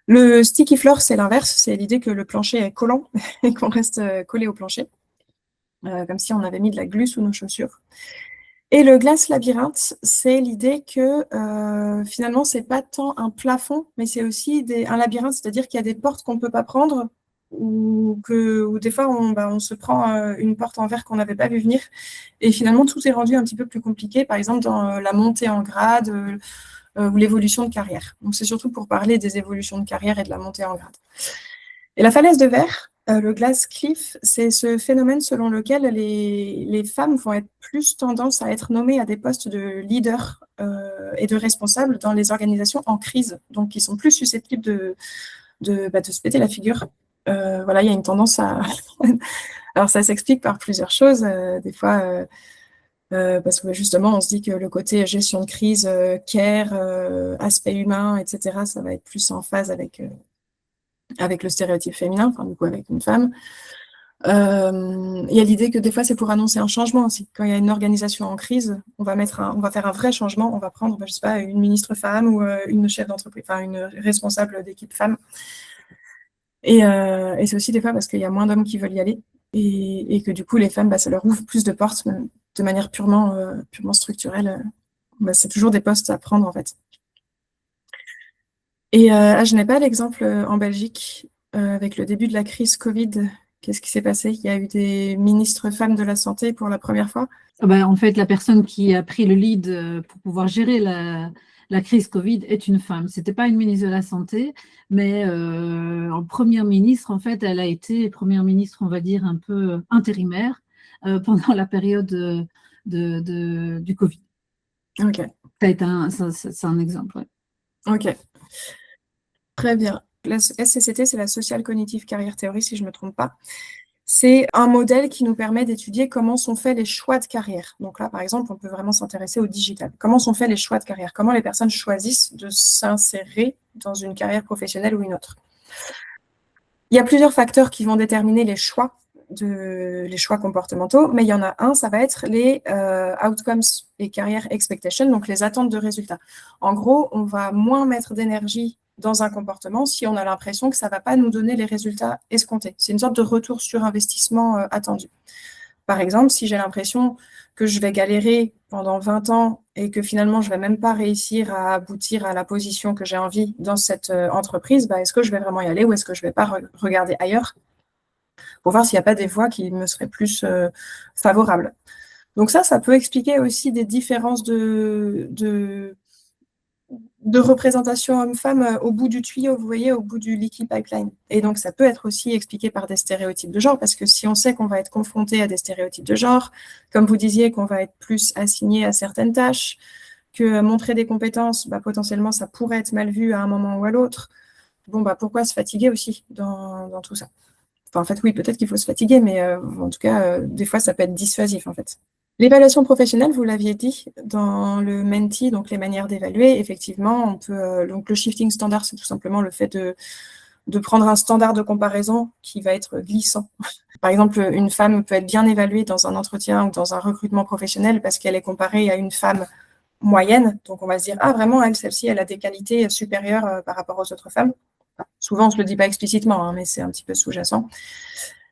Le sticky floor, c'est l'inverse, c'est l'idée que le plancher est collant et qu'on reste collé au plancher, comme si on avait mis de la glu sous nos chaussures. Et le glace labyrinthe, c'est l'idée que finalement, ce n'est pas tant un plafond, mais c'est aussi un labyrinthe, c'est-à-dire qu'il y a des portes qu'on ne peut pas prendre ou des fois, on se prend une porte en verre qu'on n'avait pas vu venir. Et finalement, tout est rendu un petit peu plus compliqué, par exemple, dans la montée en grade ou l'évolution de carrière. Donc, c'est surtout pour parler des évolutions de carrière et de la montée en grade. Et la falaise de verre, Le glass cliff, c'est ce phénomène selon lequel les femmes vont être plus tendance à être nommées à des postes de leader et de responsables dans les organisations en crise, donc qui sont plus susceptibles de se péter la figure. Voilà, il y a une tendance à... Alors ça s'explique par plusieurs choses. Des fois, parce que justement, on se dit que le côté gestion de crise, care, aspect humain, etc., ça va être plus en phase avec le stéréotype féminin, enfin du coup avec une femme. Il y a l'idée que des fois c'est pour annoncer un changement aussi. Quand il y a une organisation en crise, on va faire un vrai changement, on va prendre, je sais pas, une ministre femme ou une chef d'entreprise, enfin une responsable d'équipe femme. Et c'est aussi des fois parce qu'il y a moins d'hommes qui veulent y aller et que du coup les femmes, ça leur ouvre plus de portes de manière purement structurelle. C'est toujours des postes à prendre en fait. Et je n'ai pas l'exemple en Belgique avec le début de la crise Covid. Qu'est-ce qui s'est passé? Il y a eu des ministres femmes de la santé pour la première fois. En fait, la personne qui a pris le lead pour pouvoir gérer la crise Covid est une femme. Ce n'était pas une ministre de la Santé, mais en première ministre, en fait, elle a été première ministre, on va dire, un peu intérimaire pendant la période du Covid. Ok. C'est un exemple. Ouais. Ok. Très bien. La SCCT, c'est la Social Cognitive Career Theory, si je ne me trompe pas. C'est un modèle qui nous permet d'étudier comment sont faits les choix de carrière. Donc là, par exemple, on peut vraiment s'intéresser au digital. Comment sont faits les choix de carrière? Comment les personnes choisissent de s'insérer dans une carrière professionnelle ou une autre? Il y a plusieurs facteurs qui vont déterminer les choix comportementaux, mais il y en a un, ça va être les outcomes et career expectations, donc les attentes de résultats. En gros, on va moins mettre d'énergie dans un comportement si on a l'impression que ça ne va pas nous donner les résultats escomptés. C'est une sorte de retour sur investissement attendu. Par exemple, si j'ai l'impression que je vais galérer pendant 20 ans et que finalement, je ne vais même pas réussir à aboutir à la position que j'ai envie dans cette entreprise, est-ce que je vais vraiment y aller ou est-ce que je ne vais pas regarder ailleurs pour voir s'il n'y a pas des voies qui me seraient plus favorables. Donc ça peut expliquer aussi des différences de représentation homme-femme au bout du tuyau, vous voyez, au bout du liquid pipeline. Et donc, ça peut être aussi expliqué par des stéréotypes de genre, parce que si on sait qu'on va être confronté à des stéréotypes de genre, comme vous disiez, qu'on va être plus assigné à certaines tâches, que montrer des compétences, potentiellement, ça pourrait être mal vu à un moment ou à l'autre. Pourquoi se fatiguer aussi dans tout ça? Enfin, en fait, oui, peut-être qu'il faut se fatiguer, mais en tout cas, des fois, ça peut être dissuasif, en fait. L'évaluation professionnelle, vous l'aviez dit, dans le Menti, donc les manières d'évaluer, effectivement, on peut. Donc, le shifting standard, c'est tout simplement le fait de prendre un standard de comparaison qui va être glissant. Par exemple, une femme peut être bien évaluée dans un entretien ou dans un recrutement professionnel parce qu'elle est comparée à une femme moyenne. Donc, on va se dire, ah, vraiment, celle-ci, elle a des qualités supérieures par rapport aux autres femmes. Souvent, on ne se le dit pas explicitement, mais c'est un petit peu sous-jacent.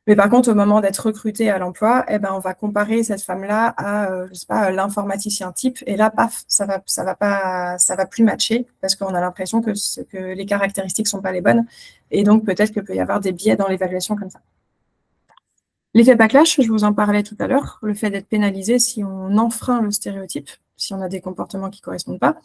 Mais par contre, au moment d'être recruté à l'emploi, on va comparer cette femme-là à, je sais pas, l'informaticien type. Et là, paf, ça va plus matcher parce qu'on a l'impression que les caractéristiques ne sont pas les bonnes. Et donc, peut-être qu'il peut y avoir des biais dans l'évaluation comme ça. L'effet backlash, je vous en parlais tout à l'heure, le fait d'être pénalisé si on enfreint le stéréotype, si on a des comportements qui ne correspondent pas.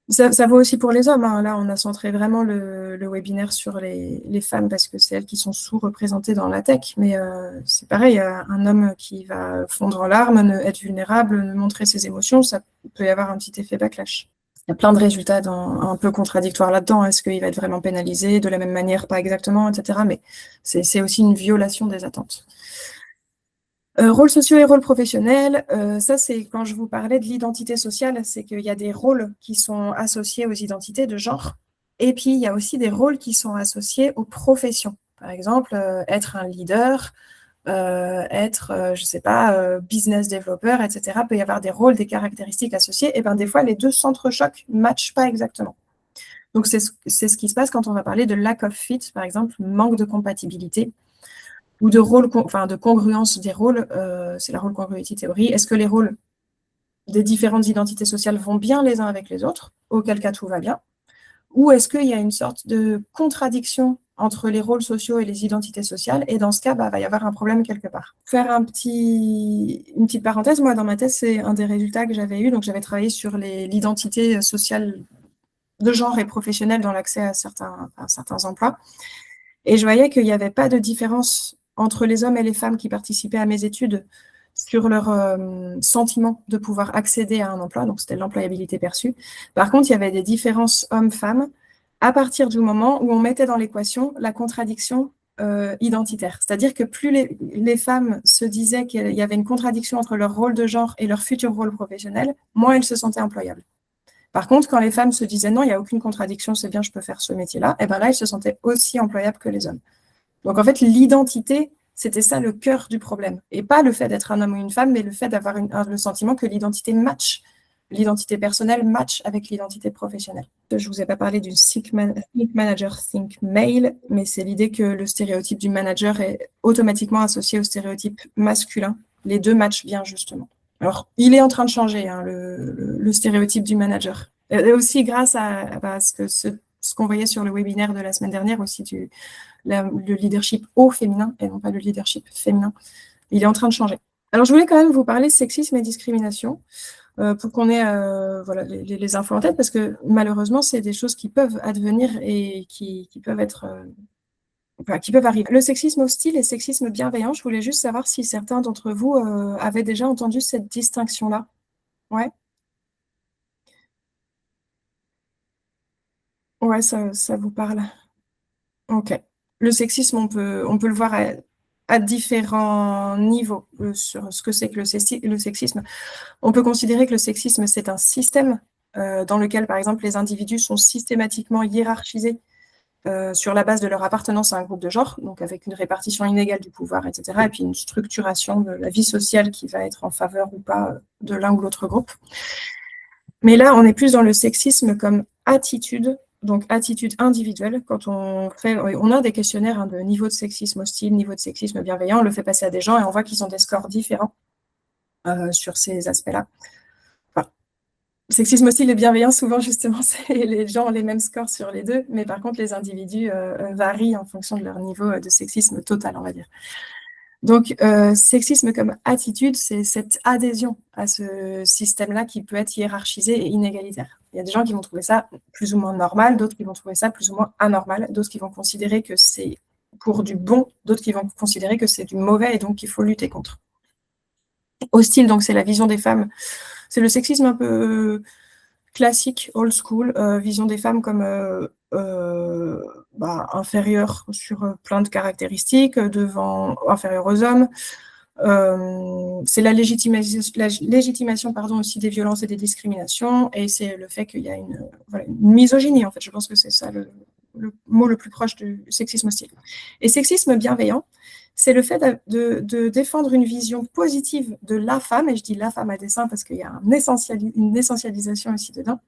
Ça vaut aussi pour les hommes. Là, on a centré vraiment le webinaire sur les femmes parce que c'est elles qui sont sous-représentées dans la tech. Mais c'est pareil, un homme qui va fondre en larmes, être vulnérable, montrer ses émotions, ça peut y avoir un petit effet backlash. Il y a plein de résultats un peu contradictoires là-dedans. Est-ce qu'il va être vraiment pénalisé de la même manière? Pas exactement, etc. Mais c'est aussi une violation des attentes. Rôles sociaux et rôles professionnels, ça c'est quand je vous parlais de l'identité sociale, c'est qu'il y a des rôles qui sont associés aux identités de genre, et puis il y a aussi des rôles qui sont associés aux professions. Par exemple, être un leader, être, je sais pas, business developer, etc. Peut y avoir des rôles, des caractéristiques associées, et des fois les deux s'entrechoquent, ne matchent pas exactement. Donc c'est ce qui se passe quand on va parler de lack of fit, par exemple, manque de compatibilité, ou de rôle, de congruence des rôles, c'est la role congruity theory. Est-ce que les rôles des différentes identités sociales vont bien les uns avec les autres, auquel cas tout va bien, ou est-ce qu'il y a une sorte de contradiction entre les rôles sociaux et les identités sociales, et dans ce cas, va y avoir un problème quelque part. Faire une petite parenthèse, moi dans ma thèse, c'est un des résultats que j'avais eu, donc j'avais travaillé sur l'identité sociale de genre et professionnelle dans l'accès à certains emplois. Et je voyais qu'il n'y avait pas de différence entre les hommes et les femmes qui participaient à mes études sur leur sentiment de pouvoir accéder à un emploi, donc c'était l'employabilité perçue. Par contre, il y avait des différences hommes-femmes à partir du moment où on mettait dans l'équation la contradiction identitaire. C'est-à-dire que plus les femmes se disaient qu'il y avait une contradiction entre leur rôle de genre et leur futur rôle professionnel, moins elles se sentaient employables. Par contre, quand les femmes se disaient non, il n'y a aucune contradiction, c'est bien, je peux faire ce métier-là, et bien là, elles se sentaient aussi employables que les hommes. Donc en fait, l'identité, c'était ça le cœur du problème. Et pas le fait d'être un homme ou une femme, mais le fait d'avoir le sentiment que l'identité match, l'identité personnelle match avec l'identité professionnelle. Je ne vous ai pas parlé du think manager, think male, mais c'est l'idée que le stéréotype du manager est automatiquement associé au stéréotype masculin. Les deux matchent bien, justement. Alors, il est en train de changer, hein, le stéréotype du manager. Et aussi grâce à ce qu'on voyait sur le webinaire de la semaine dernière, aussi le leadership au féminin et non pas le leadership féminin. Il est en train de changer. Alors, je voulais quand même vous parler de sexisme et discrimination pour qu'on ait voilà, les infos en tête, parce que malheureusement, c'est des choses qui peuvent advenir et qui peuvent être... qui peuvent arriver. Le sexisme hostile et le sexisme bienveillant, je voulais juste savoir si certains d'entre vous avaient déjà entendu cette distinction-là. Ouais. Ouais, ça vous parle. Ok. Le sexisme, on peut le voir à différents niveaux sur ce que c'est que le sexisme. On peut considérer que le sexisme, c'est un système dans lequel, par exemple, les individus sont systématiquement hiérarchisés sur la base de leur appartenance à un groupe de genre, donc avec une répartition inégale du pouvoir, etc., et puis une structuration de la vie sociale qui va être en faveur ou pas de l'un ou l'autre groupe. Mais là, on est plus dans le sexisme comme attitude, donc attitude individuelle. Quand on a des questionnaires hein, de niveau de sexisme hostile, niveau de sexisme bienveillant, on le fait passer à des gens et on voit qu'ils ont des scores différents sur ces aspects-là. Sexisme hostile et bienveillant, souvent, justement, les gens ont les mêmes scores sur les deux, mais par contre, les individus varient en fonction de leur niveau de sexisme total, on va dire. Donc, sexisme comme attitude, c'est cette adhésion à ce système-là qui peut être hiérarchisé et inégalitaire. Il y a des gens qui vont trouver ça plus ou moins normal, d'autres qui vont trouver ça plus ou moins anormal, d'autres qui vont considérer que c'est pour du bon, d'autres qui vont considérer que c'est du mauvais et donc qu'il faut lutter contre. Hostile, donc c'est la vision des femmes. C'est le sexisme un peu classique, old school, vision des femmes comme inférieures sur plein de caractéristiques, inférieures aux hommes. C'est la légitimation aussi des violences et des discriminations, et c'est le fait qu'il y a une misogynie, en fait. Je pense que c'est ça le mot le plus proche du sexisme hostile. Et sexisme bienveillant, c'est le fait de défendre une vision positive de la femme, et je dis la femme à dessein parce qu'il y a une essentialisation aussi dedans,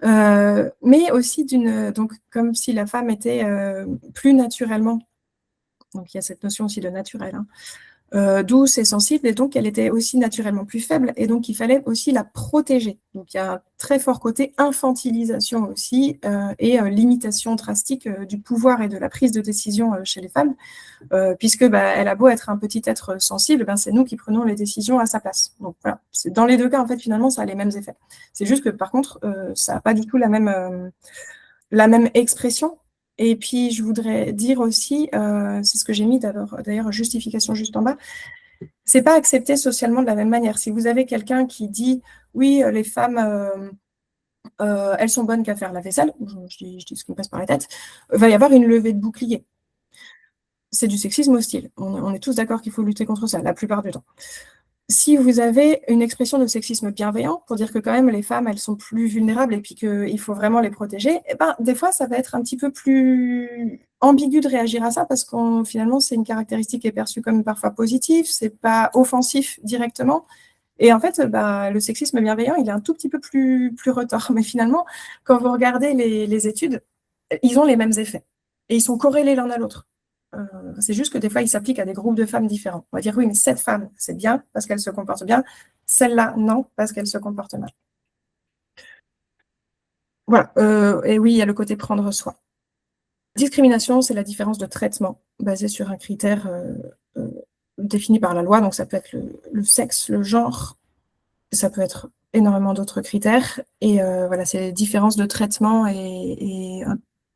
mais aussi donc comme si la femme était plus naturellement, donc il y a cette notion aussi de naturel, hein, douce et sensible, et donc elle était aussi naturellement plus faible, et donc il fallait aussi la protéger. Donc il y a un très fort côté infantilisation aussi, et limitation drastique du pouvoir et de la prise de décision chez les femmes, puisque elle a beau être un petit être sensible, c'est nous qui prenons les décisions à sa place. Donc voilà, dans les deux cas, en fait, finalement, ça a les mêmes effets. C'est juste que par contre, ça n'a pas du tout la même expression. Et puis, je voudrais dire aussi, c'est ce que j'ai mis d'ailleurs, justification juste en bas, c'est pas accepté socialement de la même manière. Si vous avez quelqu'un qui dit, oui, les femmes, elles sont bonnes qu'à faire la vaisselle, je dis ce qui me passe par la tête, va y avoir une levée de bouclier. C'est du sexisme hostile. On est tous d'accord qu'il faut lutter contre ça, la plupart du temps. Si vous avez une expression de sexisme bienveillant, pour dire que quand même les femmes, elles sont plus vulnérables et puis qu'il faut vraiment les protéger, des fois, ça va être un petit peu plus ambigu de réagir à ça parce que finalement, c'est une caractéristique qui est perçue comme parfois positive, c'est pas offensif directement. Et en fait, le sexisme bienveillant, il est un tout petit peu plus retors. Mais finalement, quand vous regardez les études, ils ont les mêmes effets et ils sont corrélés l'un à l'autre. C'est juste que des fois, il s'applique à des groupes de femmes différents. On va dire, oui, mais cette femme, c'est bien parce qu'elle se comporte bien. Celle-là, non, parce qu'elle se comporte mal. Voilà. Et oui, il y a le côté prendre soin. Discrimination, c'est la différence de traitement basée sur un critère défini par la loi. Donc, ça peut être le sexe, le genre. Ça peut être énormément d'autres critères. Et voilà, c'est différence de traitement et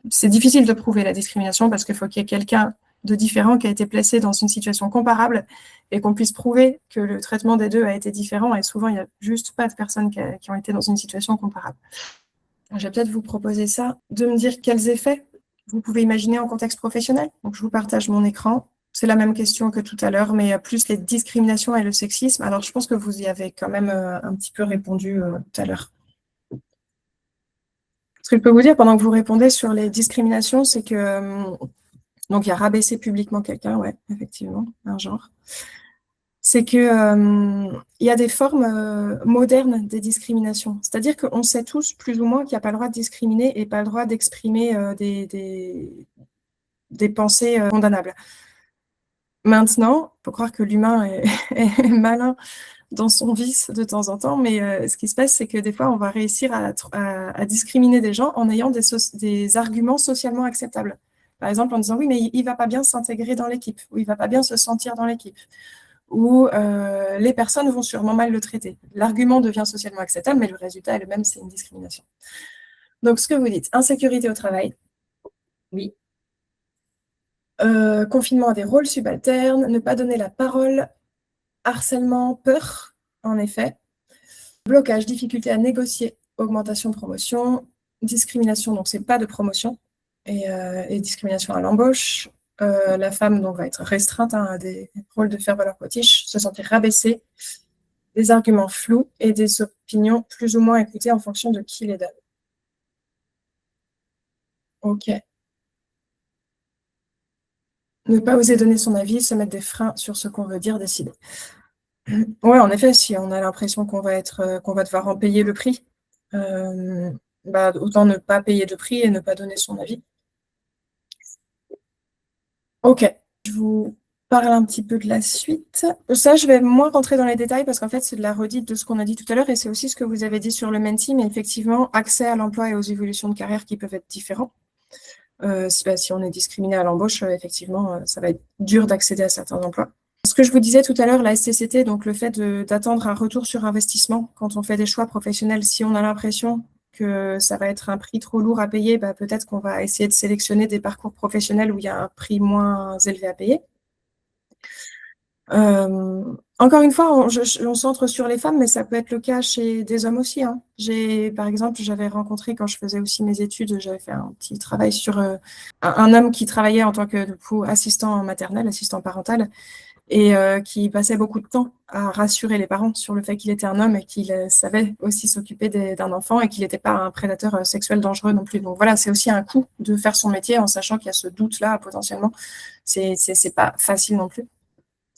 c'est difficile de prouver la discrimination parce qu'il faut qu'il y ait quelqu'un de différent qui a été placé dans une situation comparable et qu'on puisse prouver que le traitement des deux a été différent. Et souvent, il n'y a juste pas de personnes qui ont été dans une situation comparable. Je vais peut-être vous proposer ça, de me dire quels effets vous pouvez imaginer en contexte professionnel. Donc, je vous partage mon écran. C'est la même question que tout à l'heure, mais plus les discriminations et le sexisme. Alors, je pense que vous y avez quand même un petit peu répondu tout à l'heure. Ce que je peux vous dire pendant que vous répondez sur les discriminations, c'est que donc il y a rabaisser publiquement quelqu'un, ouais, effectivement, un genre. C'est que il y a des formes modernes des discriminations. C'est-à-dire qu'on sait tous plus ou moins qu'il n'y a pas le droit de discriminer et pas le droit d'exprimer des pensées condamnables. Maintenant, il faut croire que l'humain est malin dans son vice de temps en temps, mais ce qui se passe, c'est que des fois, on va réussir à discriminer des gens en ayant des arguments socialement acceptables. Par exemple, en disant, oui, mais il ne va pas bien s'intégrer dans l'équipe, ou il ne va pas bien se sentir dans l'équipe, ou les personnes vont sûrement mal le traiter. L'argument devient socialement acceptable, mais le résultat est le même, c'est une discrimination. Donc, ce que vous dites, insécurité au travail, oui. Confinement à des rôles subalternes, ne pas donner la parole, harcèlement, peur, en effet, blocage, difficulté à négocier, augmentation de promotion, discrimination, donc c'est pas de promotion, et discrimination à l'embauche. La femme donc va être restreinte à des rôles de faire-valoir potiche, se sentir rabaissée, des arguments flous et des opinions plus ou moins écoutées en fonction de qui les donne. Ok. Ne pas oser donner son avis, se mettre des freins sur ce qu'on veut dire, décider. Ouais, en effet, si on a l'impression qu'on va devoir en payer le prix, autant ne pas payer de prix et ne pas donner son avis. Ok, je vous parle un petit peu de la suite. Ça, je vais moins rentrer dans les détails parce qu'en fait, c'est de la redite de ce qu'on a dit tout à l'heure et c'est aussi ce que vous avez dit sur le Menti, mais effectivement, accès à l'emploi et aux évolutions de carrière qui peuvent être différents. Si on est discriminé à l'embauche, effectivement, ça va être dur d'accéder à certains emplois. Ce que je vous disais tout à l'heure, la SCCT, donc le fait d'attendre un retour sur investissement quand on fait des choix professionnels, si on a l'impression que ça va être un prix trop lourd à payer, peut-être qu'on va essayer de sélectionner des parcours professionnels où il y a un prix moins élevé à payer. Encore une fois, on centre sur les femmes, mais ça peut être le cas chez des hommes aussi. Hein. Par exemple, j'avais rencontré, quand je faisais aussi mes études, j'avais fait un petit travail sur un homme qui travaillait en tant que assistant maternel, assistant parental, et qui passait beaucoup de temps à rassurer les parents sur le fait qu'il était un homme et qu'il savait aussi s'occuper d'un enfant et qu'il n'était pas un prédateur sexuel dangereux non plus. Donc voilà, c'est aussi un coût de faire son métier en sachant qu'il y a ce doute-là potentiellement. C'est pas facile non plus.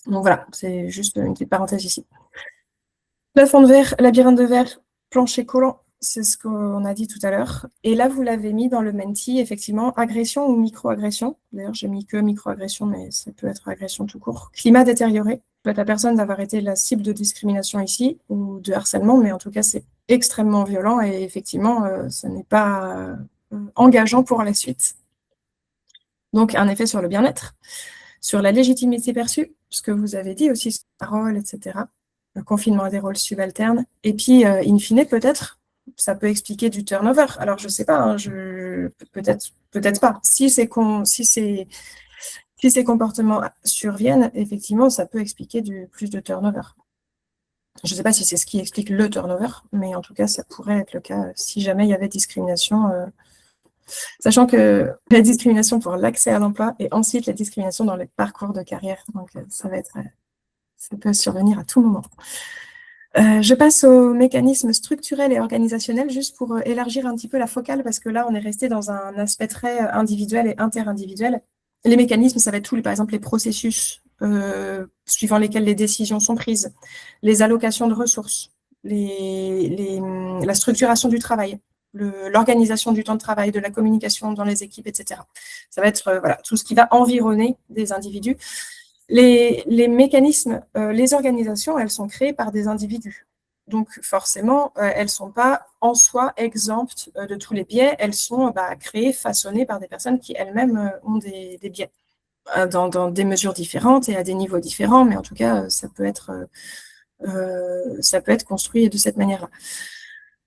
Donc voilà, c'est juste une petite parenthèse ici. Plafond de verre, labyrinthe de verre, plancher collant, c'est ce qu'on a dit tout à l'heure. Et là, vous l'avez mis dans le Menti, effectivement, agression ou micro-agression. D'ailleurs, j'ai mis que micro-agression, mais ça peut être agression tout court. Climat détérioré, peut-être la personne d'avoir été la cible de discrimination ici, ou de harcèlement, mais en tout cas, c'est extrêmement violent et effectivement, ce n'est pas engageant pour la suite. Donc, un effet sur le bien-être, sur la légitimité perçue, ce que vous avez dit aussi, sur la parole, etc. Le confinement à des rôles subalternes. Et puis, in fine, peut-être, ça peut expliquer du turnover. Alors, je ne sais pas, hein, peut-être pas. Si ces comportements surviennent, effectivement, ça peut expliquer plus de turnover. Je ne sais pas si c'est ce qui explique le turnover, mais en tout cas, ça pourrait être le cas si jamais il y avait discrimination. Sachant que la discrimination pour l'accès à l'emploi et ensuite la discrimination dans les parcours de carrière. Donc, ça peut survenir à tout moment. Je passe aux mécanismes structurels et organisationnels juste pour élargir un petit peu la focale parce que là, on est resté dans un aspect très individuel et interindividuel. Les mécanismes, ça va être par exemple, les processus suivant lesquels les décisions sont prises, les allocations de ressources, la structuration du travail, l'organisation du temps de travail, de la communication dans les équipes, etc. Ça va être tout ce qui va environner des individus. Les mécanismes, les organisations, elles sont créées par des individus. Donc, forcément, elles ne sont pas en soi exemptes de tous les biais. Elles sont créées, façonnées par des personnes qui elles-mêmes ont des biais dans des mesures différentes et à des niveaux différents. Mais en tout cas, ça peut être construit de cette manière-là.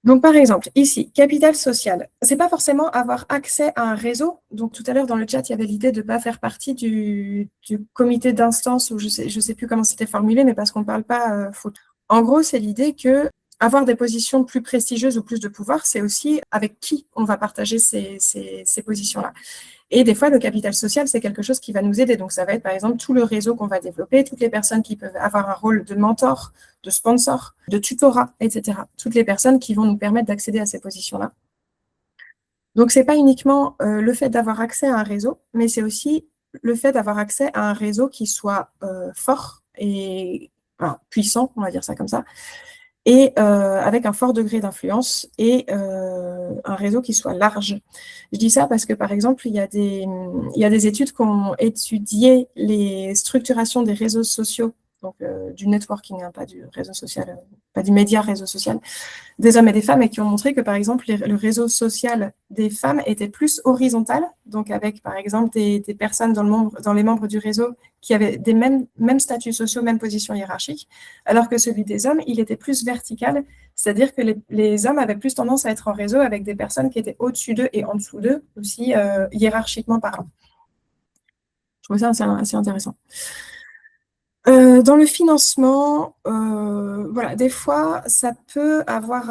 Donc, par exemple, ici, capital social. Ce n'est pas forcément avoir accès à un réseau. Donc, tout à l'heure, dans le chat, il y avait l'idée de ne pas faire partie du comité d'instance, ou je sais plus comment c'était formulé, mais parce qu'on ne parle pas foot. En gros, c'est l'idée que avoir des positions plus prestigieuses ou plus de pouvoir, c'est aussi avec qui on va partager ces positions-là. Et des fois, le capital social, c'est quelque chose qui va nous aider. Donc, ça va être, par exemple, tout le réseau qu'on va développer, toutes les personnes qui peuvent avoir un rôle de mentor, de sponsor, de tutorat, etc. Toutes les personnes qui vont nous permettre d'accéder à ces positions-là. Donc, ce n'est pas uniquement le fait d'avoir accès à un réseau, mais c'est aussi le fait d'avoir accès à un réseau qui soit fort et puissant, on va dire ça comme ça, et avec un fort degré d'influence et un réseau qui soit large. Je dis ça parce que, par exemple, il y a des études qui ont étudié les structurations des réseaux sociaux, donc du networking, hein, pas du réseau social, pas du média réseau social, des hommes et des femmes, et qui ont montré que, par exemple, le réseau social des femmes était plus horizontal, donc avec, par exemple, des personnes dans les membres du réseau qui avaient des mêmes statuts sociaux, mêmes positions hiérarchiques, alors que celui des hommes, il était plus vertical, c'est-à-dire que les hommes avaient plus tendance à être en réseau avec des personnes qui étaient au-dessus d'eux et en dessous d'eux, aussi hiérarchiquement parlant. Je trouve ça assez intéressant. Dans le financement, voilà, des fois, ça peut avoir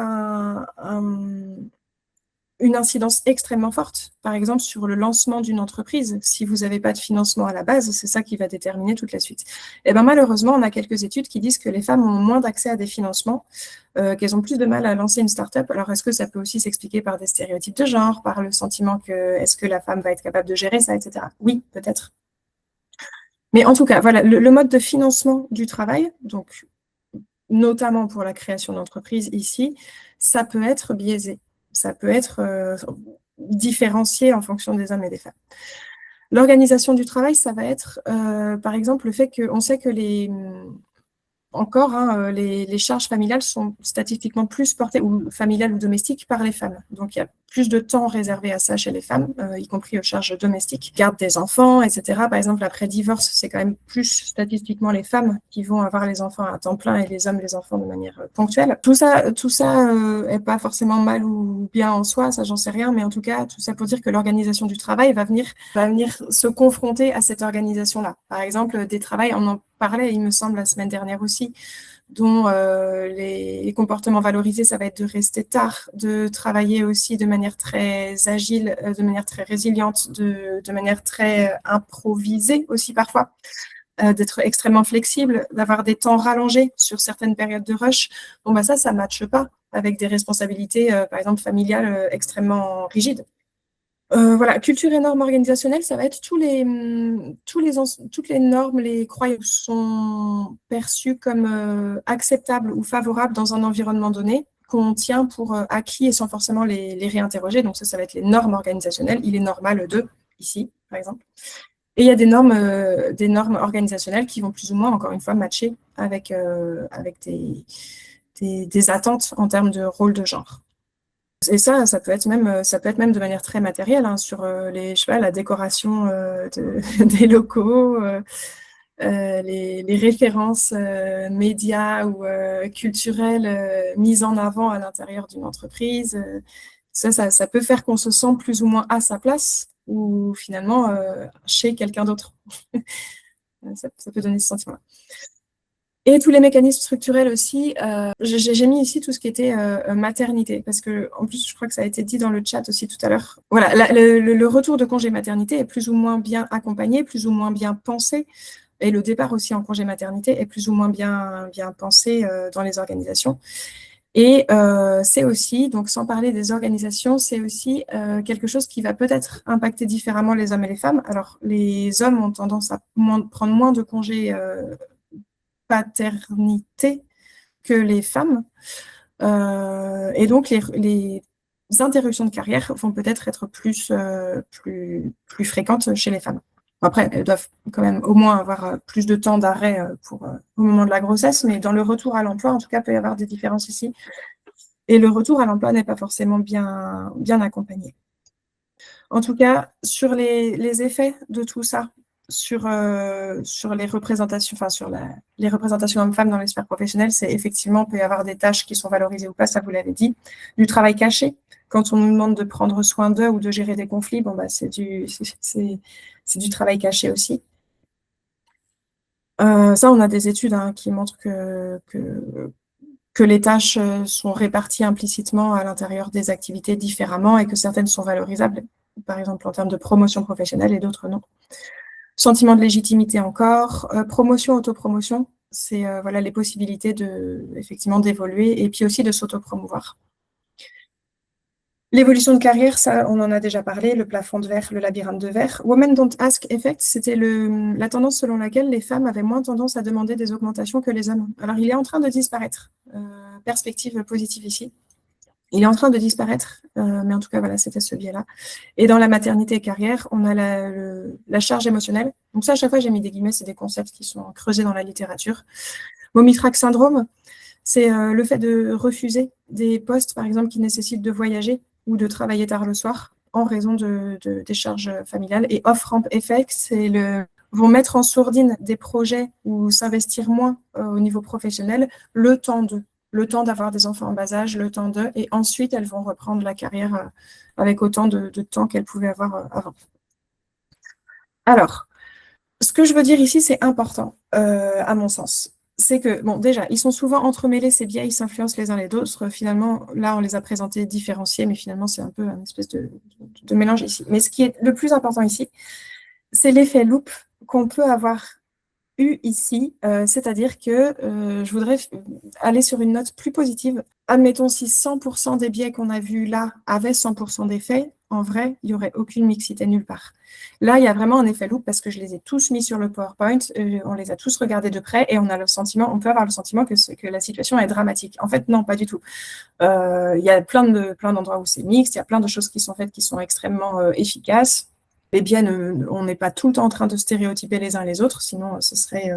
une incidence extrêmement forte. Par exemple, sur le lancement d'une entreprise, si vous n'avez pas de financement à la base, c'est ça qui va déterminer toute la suite. Et bien, malheureusement, on a quelques études qui disent que les femmes ont moins d'accès à des financements, qu'elles ont plus de mal à lancer une start-up. Alors, est-ce que ça peut aussi s'expliquer par des stéréotypes de genre, par le sentiment que est-ce que la femme va être capable de gérer ça, etc. Oui, peut-être. Mais en tout cas, voilà, le mode de financement du travail, donc notamment pour la création d'entreprises ici, ça peut être biaisé, ça peut être différencié en fonction des hommes et des femmes. L'organisation du travail, ça va être, par exemple, le fait qu'on sait que les charges familiales sont statistiquement plus portées, ou familiales ou domestiques, par les femmes. Donc, il y a plus de temps réservé à ça chez les femmes, y compris aux charges domestiques, garde des enfants, etc. Par exemple, après divorce, c'est quand même plus statistiquement les femmes qui vont avoir les enfants à temps plein et les hommes les enfants de manière ponctuelle. Tout ça est pas forcément mal ou bien en soi, ça j'en sais rien, mais en tout cas, tout ça pour dire que l'organisation du travail va venir se confronter à cette organisation-là. Par exemple, des travails, on en parlait, il me semble, la semaine dernière aussi, dont les comportements valorisés, ça va être de rester tard, de travailler aussi de manière très agile, de manière très résiliente, de manière très improvisée aussi parfois, d'être extrêmement flexible, d'avoir des temps rallongés sur certaines périodes de rush. Bon, bah ça ne matche pas avec des responsabilités, par exemple, familiales extrêmement rigides. Voilà, culture et normes organisationnelles, ça va être toutes les normes, les croyances sont perçues comme acceptables ou favorables dans un environnement donné, qu'on tient pour acquis et sans forcément les réinterroger. Donc ça va être les normes organisationnelles. Il est normal de, ici, par exemple. Et il y a des normes organisationnelles qui vont plus ou moins, encore une fois, matcher avec des attentes en termes de rôle de genre. Et ça peut être même de manière très matérielle, hein, sur la décoration des locaux, les références médias ou culturelles mises en avant à l'intérieur d'une entreprise. Ça peut faire qu'on se sent plus ou moins à sa place ou finalement chez quelqu'un d'autre. Ça peut donner ce sentiment-là. Et tous les mécanismes structurels aussi, j'ai mis ici tout ce qui était maternité, parce que en plus, je crois que ça a été dit dans le chat aussi tout à l'heure. Voilà, le retour de congé maternité est plus ou moins bien accompagné, plus ou moins bien pensé, et le départ aussi en congé maternité est plus ou moins bien pensé dans les organisations. Et c'est aussi, donc sans parler des organisations, c'est aussi quelque chose qui va peut-être impacter différemment les hommes et les femmes. Alors, les hommes ont tendance à prendre moins de congés paternité que les femmes. Et donc, les interruptions de carrière vont peut-être être plus fréquentes chez les femmes. Après, elles doivent quand même au moins avoir plus de temps d'arrêt au moment de la grossesse, mais dans le retour à l'emploi, en tout cas, il peut y avoir des différences ici. Et le retour à l'emploi n'est pas forcément bien accompagné. En tout cas, sur les effets de tout ça, sur les représentations, les représentations hommes-femmes dans les sphères professionnelles, c'est effectivement, il peut y avoir des tâches qui sont valorisées ou pas, ça vous l'avez dit. Du travail caché, quand on nous demande de prendre soin d'eux ou de gérer des conflits, bon, bah, c'est du travail caché aussi. Ça, on a des études qui montrent que les tâches sont réparties implicitement à l'intérieur des activités différemment et que certaines sont valorisables, par exemple en termes de promotion professionnelle et d'autres non. Sentiment de légitimité encore, promotion, autopromotion, c'est voilà, les possibilités effectivement d'évoluer et puis aussi de s'autopromouvoir. L'évolution de carrière, ça, on en a déjà parlé, le plafond de verre, le labyrinthe de verre. Women Don't Ask Effect, c'était la tendance selon laquelle les femmes avaient moins tendance à demander des augmentations que les hommes. Alors, il est en train de disparaître. Perspective positive ici. Il est en train de disparaître, mais en tout cas, voilà, c'était ce biais-là. Et dans la maternité et carrière, on a la charge émotionnelle. Donc ça, à chaque fois, j'ai mis des guillemets, c'est des concepts qui sont creusés dans la littérature. Momitraque syndrome, c'est le fait de refuser des postes, par exemple, qui nécessitent de voyager ou de travailler tard le soir en raison des charges familiales. Et off-ramp effect, c'est vont mettre en sourdine des projets ou s'investir moins au niveau professionnel le temps d'avoir des enfants en bas âge, le temps d'eux, et ensuite elles vont reprendre la carrière avec autant de temps qu'elles pouvaient avoir avant. Alors, ce que je veux dire ici, c'est important, à mon sens. C'est que, bon, déjà, ils sont souvent entremêlés, ces biais, ils s'influencent les uns les autres. Finalement, là, on les a présentés différenciés, mais finalement, c'est un peu une espèce de mélange ici. Mais ce qui est le plus important ici, c'est l'effet loop qu'on peut avoir eu ici, c'est-à-dire que je voudrais aller sur une note plus positive. Admettons, si 100% des biais qu'on a vus là avaient 100% d'effets, en vrai, il n'y aurait aucune mixité nulle part. Là, il y a vraiment un effet loop parce que je les ai tous mis sur le PowerPoint, on les a tous regardés de près et on peut avoir le sentiment que la situation est dramatique. En fait, non, pas du tout. Il y a plein d'endroits où c'est mixte, il y a plein de choses qui sont faites qui sont extrêmement efficaces. Eh bien, on n'est pas tout le temps en train de stéréotyper les uns les autres, sinon ce serait,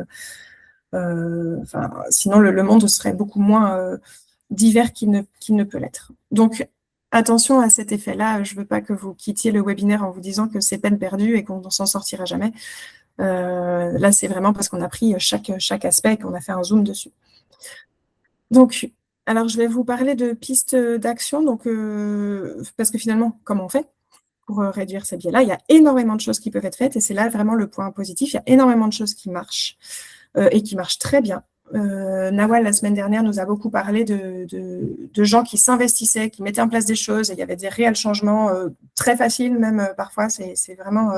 sinon le monde serait beaucoup moins divers qu'il ne peut l'être. Donc, attention à cet effet-là. Je ne veux pas que vous quittiez le webinaire en vous disant que c'est peine perdue et qu'on ne s'en sortira jamais. Là, c'est vraiment parce qu'on a pris chaque aspect et qu'on a fait un zoom dessus. Donc, alors, je vais vous parler de pistes d'action. Donc, parce que finalement, comment on fait pour réduire ces biais-là? Il y a énormément de choses qui peuvent être faites et c'est là vraiment le point positif. Il y a énormément de choses qui marchent et qui marchent très bien. Nawal, la semaine dernière, nous a beaucoup parlé de gens qui s'investissaient, qui mettaient en place des choses et il y avait des réels changements très faciles, même parfois. C'est vraiment...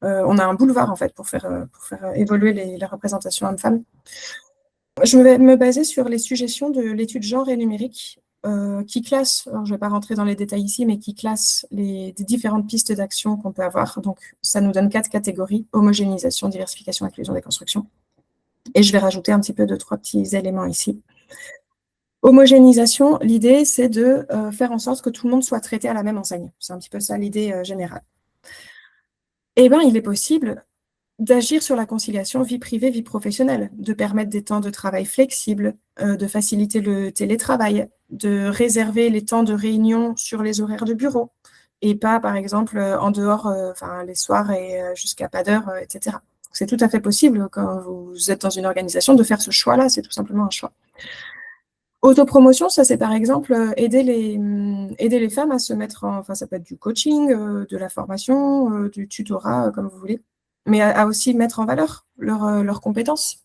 on a un boulevard, en fait, pour faire évoluer les représentations hommes-femmes. Je vais me baser sur les suggestions de l'étude genre et numérique qui classe, alors je ne vais pas rentrer dans les détails ici, mais qui classe des différentes pistes d'action qu'on peut avoir. Donc, ça nous donne 4 catégories: homogénéisation, diversification, inclusion, déconstruction. Et je vais rajouter un petit peu 2-3 petits éléments ici. Homogénéisation, l'idée, c'est de faire en sorte que tout le monde soit traité à la même enseigne. C'est un petit peu ça l'idée générale. Eh bien, il est possible d'agir sur la conciliation vie privée, vie professionnelle, de permettre des temps de travail flexibles, de faciliter le télétravail, de réserver les temps de réunion sur les horaires de bureau et pas, par exemple, en dehors, les soirs et jusqu'à pas d'heure, etc. C'est tout à fait possible quand vous êtes dans une organisation de faire ce choix-là, c'est tout simplement un choix. Autopromotion, ça c'est par exemple aider les femmes à se mettre en... Enfin, ça peut être du coaching, de la formation, du tutorat, comme vous voulez, mais à aussi mettre en valeur leurs compétences.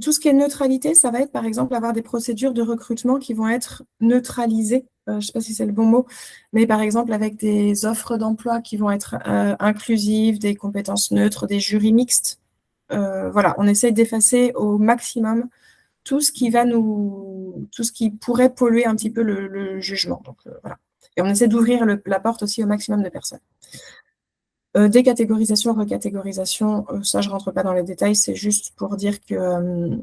Tout ce qui est neutralité, ça va être par exemple avoir des procédures de recrutement qui vont être neutralisées, je ne sais pas si c'est le bon mot, mais par exemple avec des offres d'emploi qui vont être inclusives, des compétences neutres, des jurys mixtes. Voilà, on essaie d'effacer au maximum tout ce qui pourrait polluer un petit peu le jugement. Donc, voilà. Et on essaie d'ouvrir la porte aussi au maximum de personnes. Décatégorisation, recatégorisation, ça je ne rentre pas dans les détails, c'est juste pour dire que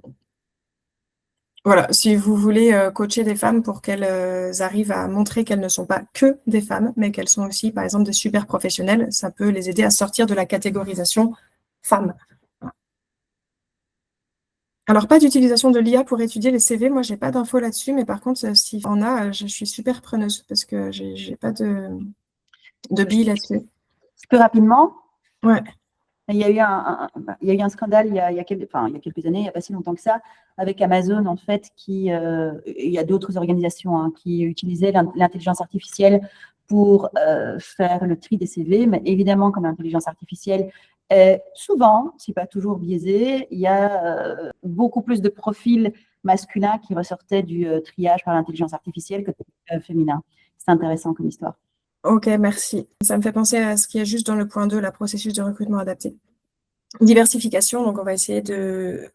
voilà, si vous voulez coacher des femmes pour qu'elles arrivent à montrer qu'elles ne sont pas que des femmes, mais qu'elles sont aussi, par exemple, des super professionnels, ça peut les aider à sortir de la catégorisation femmes. Alors, pas d'utilisation de l'IA pour étudier les CV. Moi, je n'ai pas d'infos là-dessus, mais par contre, s'il en a, je suis super preneuse parce que je n'ai pas de billes là-dessus. Plus rapidement, Ouais. Il y a eu un scandale il y a quelques années, il n'y a pas si longtemps que ça, avec Amazon, en fait, il y a d'autres organisations hein, qui utilisaient l'intelligence artificielle pour faire le tri des CV, mais évidemment, comme l'intelligence artificielle est souvent, si pas toujours biaisée, il y a beaucoup plus de profils masculins qui ressortaient du triage par l'intelligence artificielle que féminin. C'est intéressant comme histoire. Ok, merci. Ça me fait penser à ce qu'il y a juste dans le point 2, la processus de recrutement adapté. Diversification, donc on va essayer de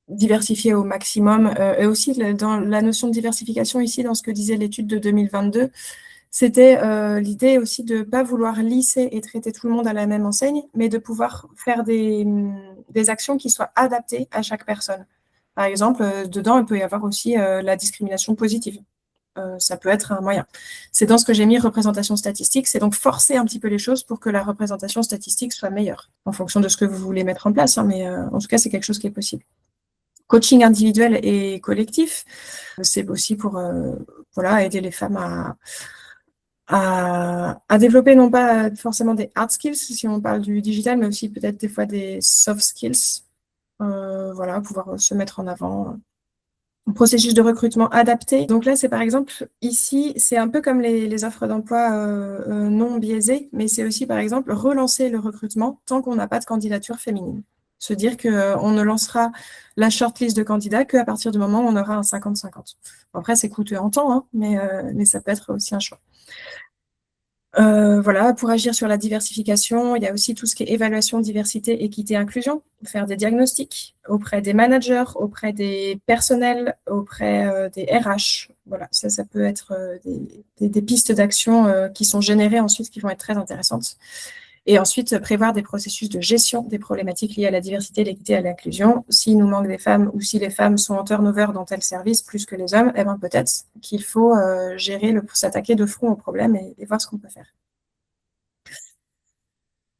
diversifier au maximum. Et aussi, dans la notion de diversification ici, dans ce que disait l'étude de 2022, c'était l'idée aussi de ne pas vouloir lisser et traiter tout le monde à la même enseigne, mais de pouvoir faire des actions qui soient adaptées à chaque personne. Par exemple, dedans, il peut y avoir aussi la discrimination positive. Ça peut être un moyen. C'est dans ce que j'ai mis représentation statistique, c'est donc forcer un petit peu les choses pour que la représentation statistique soit meilleure, en fonction de ce que vous voulez mettre en place, hein, mais en tout cas, c'est quelque chose qui est possible. Coaching individuel et collectif, c'est aussi pour aider les femmes à développer non pas forcément des hard skills, si on parle du digital, mais aussi peut-être des fois des soft skills, pouvoir se mettre en avant. Processus de recrutement adapté. Donc là, c'est par exemple, ici, c'est un peu comme les offres d'emploi non biaisées, mais c'est aussi, par exemple, relancer le recrutement tant qu'on n'a pas de candidature féminine. Se dire qu'on ne lancera la shortlist de candidats qu'à partir du moment où on aura un 50-50. Après, c'est coûteux en temps, hein, mais ça peut être aussi un choix. Pour agir sur la diversification, il y a aussi tout ce qui est évaluation, diversité, équité, inclusion, faire des diagnostics auprès des managers, auprès des personnels, auprès des RH. Voilà, ça peut être des pistes d'action qui sont générées ensuite, qui vont être très intéressantes. Et ensuite, prévoir des processus de gestion des problématiques liées à la diversité, l'équité et à l'inclusion. S'il nous manque des femmes ou si les femmes sont en turnover dans tel service plus que les hommes, eh ben peut-être qu'il faut s'attaquer de front au problème et voir ce qu'on peut faire.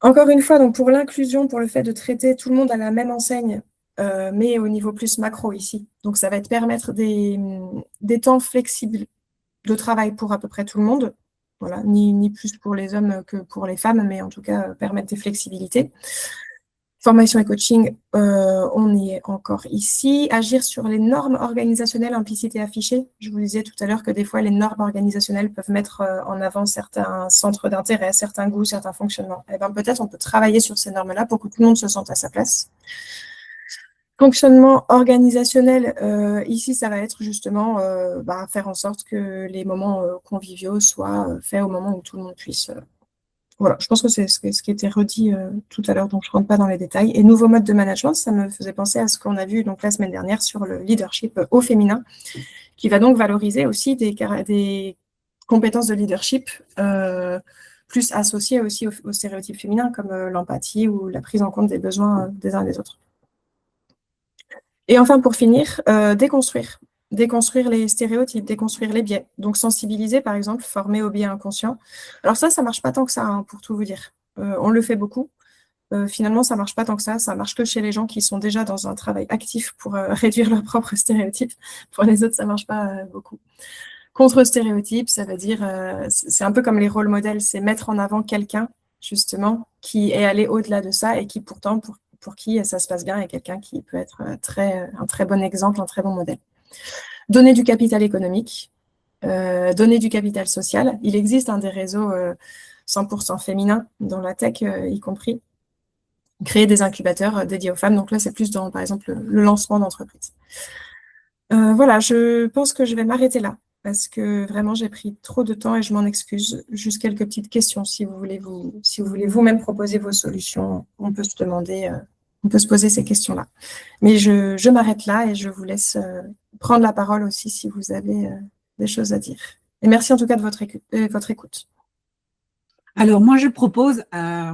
Encore une fois, donc pour l'inclusion, pour le fait de traiter tout le monde à la même enseigne, mais au niveau plus macro ici. Donc ça va être permettre des temps flexibles de travail pour à peu près tout le monde. Voilà, ni plus pour les hommes que pour les femmes, mais en tout cas permettre des flexibilités. Formation et coaching, on y est encore ici. Agir sur les normes organisationnelles implicites et affichées. Je vous disais tout à l'heure que des fois, les normes organisationnelles peuvent mettre en avant certains centres d'intérêt, certains goûts, certains fonctionnements. Eh bien, peut-être on peut travailler sur ces normes-là pour que tout le monde se sente à sa place. Fonctionnement organisationnel, ici, ça va être justement faire en sorte que les moments conviviaux soient faits au moment où tout le monde puisse. Voilà, je pense que c'est ce qui était redit tout à l'heure, donc je ne rentre pas dans les détails. Et nouveau mode de management, ça me faisait penser à ce qu'on a vu donc, la semaine dernière sur le leadership au féminin, qui va donc valoriser aussi des compétences de leadership plus associées aussi aux stéréotypes féminins, comme l'empathie ou la prise en compte des besoins des uns et des autres. Et enfin, pour finir, déconstruire. Déconstruire les stéréotypes, déconstruire les biais. Donc, sensibiliser, par exemple, former au biais inconscient. Alors ça ne marche pas tant que ça, hein, pour tout vous dire. On le fait beaucoup. Finalement, ça ne marche pas tant que ça. Ça marche que chez les gens qui sont déjà dans un travail actif pour réduire leurs propres stéréotypes. Pour les autres, ça ne marche pas beaucoup. Contre-stéréotypes, ça veut dire, c'est un peu comme les rôles modèles, c'est mettre en avant quelqu'un, justement, qui est allé au-delà de ça et qui pourtant, pour qui ça se passe bien, est quelqu'un qui peut être un très bon exemple, un très bon modèle. Donner du capital économique, donner du capital social. Il existe des réseaux 100% féminins dans la tech, y compris. Créer des incubateurs dédiés aux femmes. Donc là, c'est plus dans, par exemple, le lancement d'entreprise. Voilà, je pense que je vais m'arrêter là parce que vraiment, j'ai pris trop de temps et je m'en excuse. Juste quelques petites questions si vous voulez vous-même proposer vos solutions. On peut se demander, on peut se poser ces questions-là. Mais je m'arrête là et je vous laisse prendre la parole aussi si vous avez des choses à dire. Et merci en tout cas de votre écoute. Alors, moi, je propose à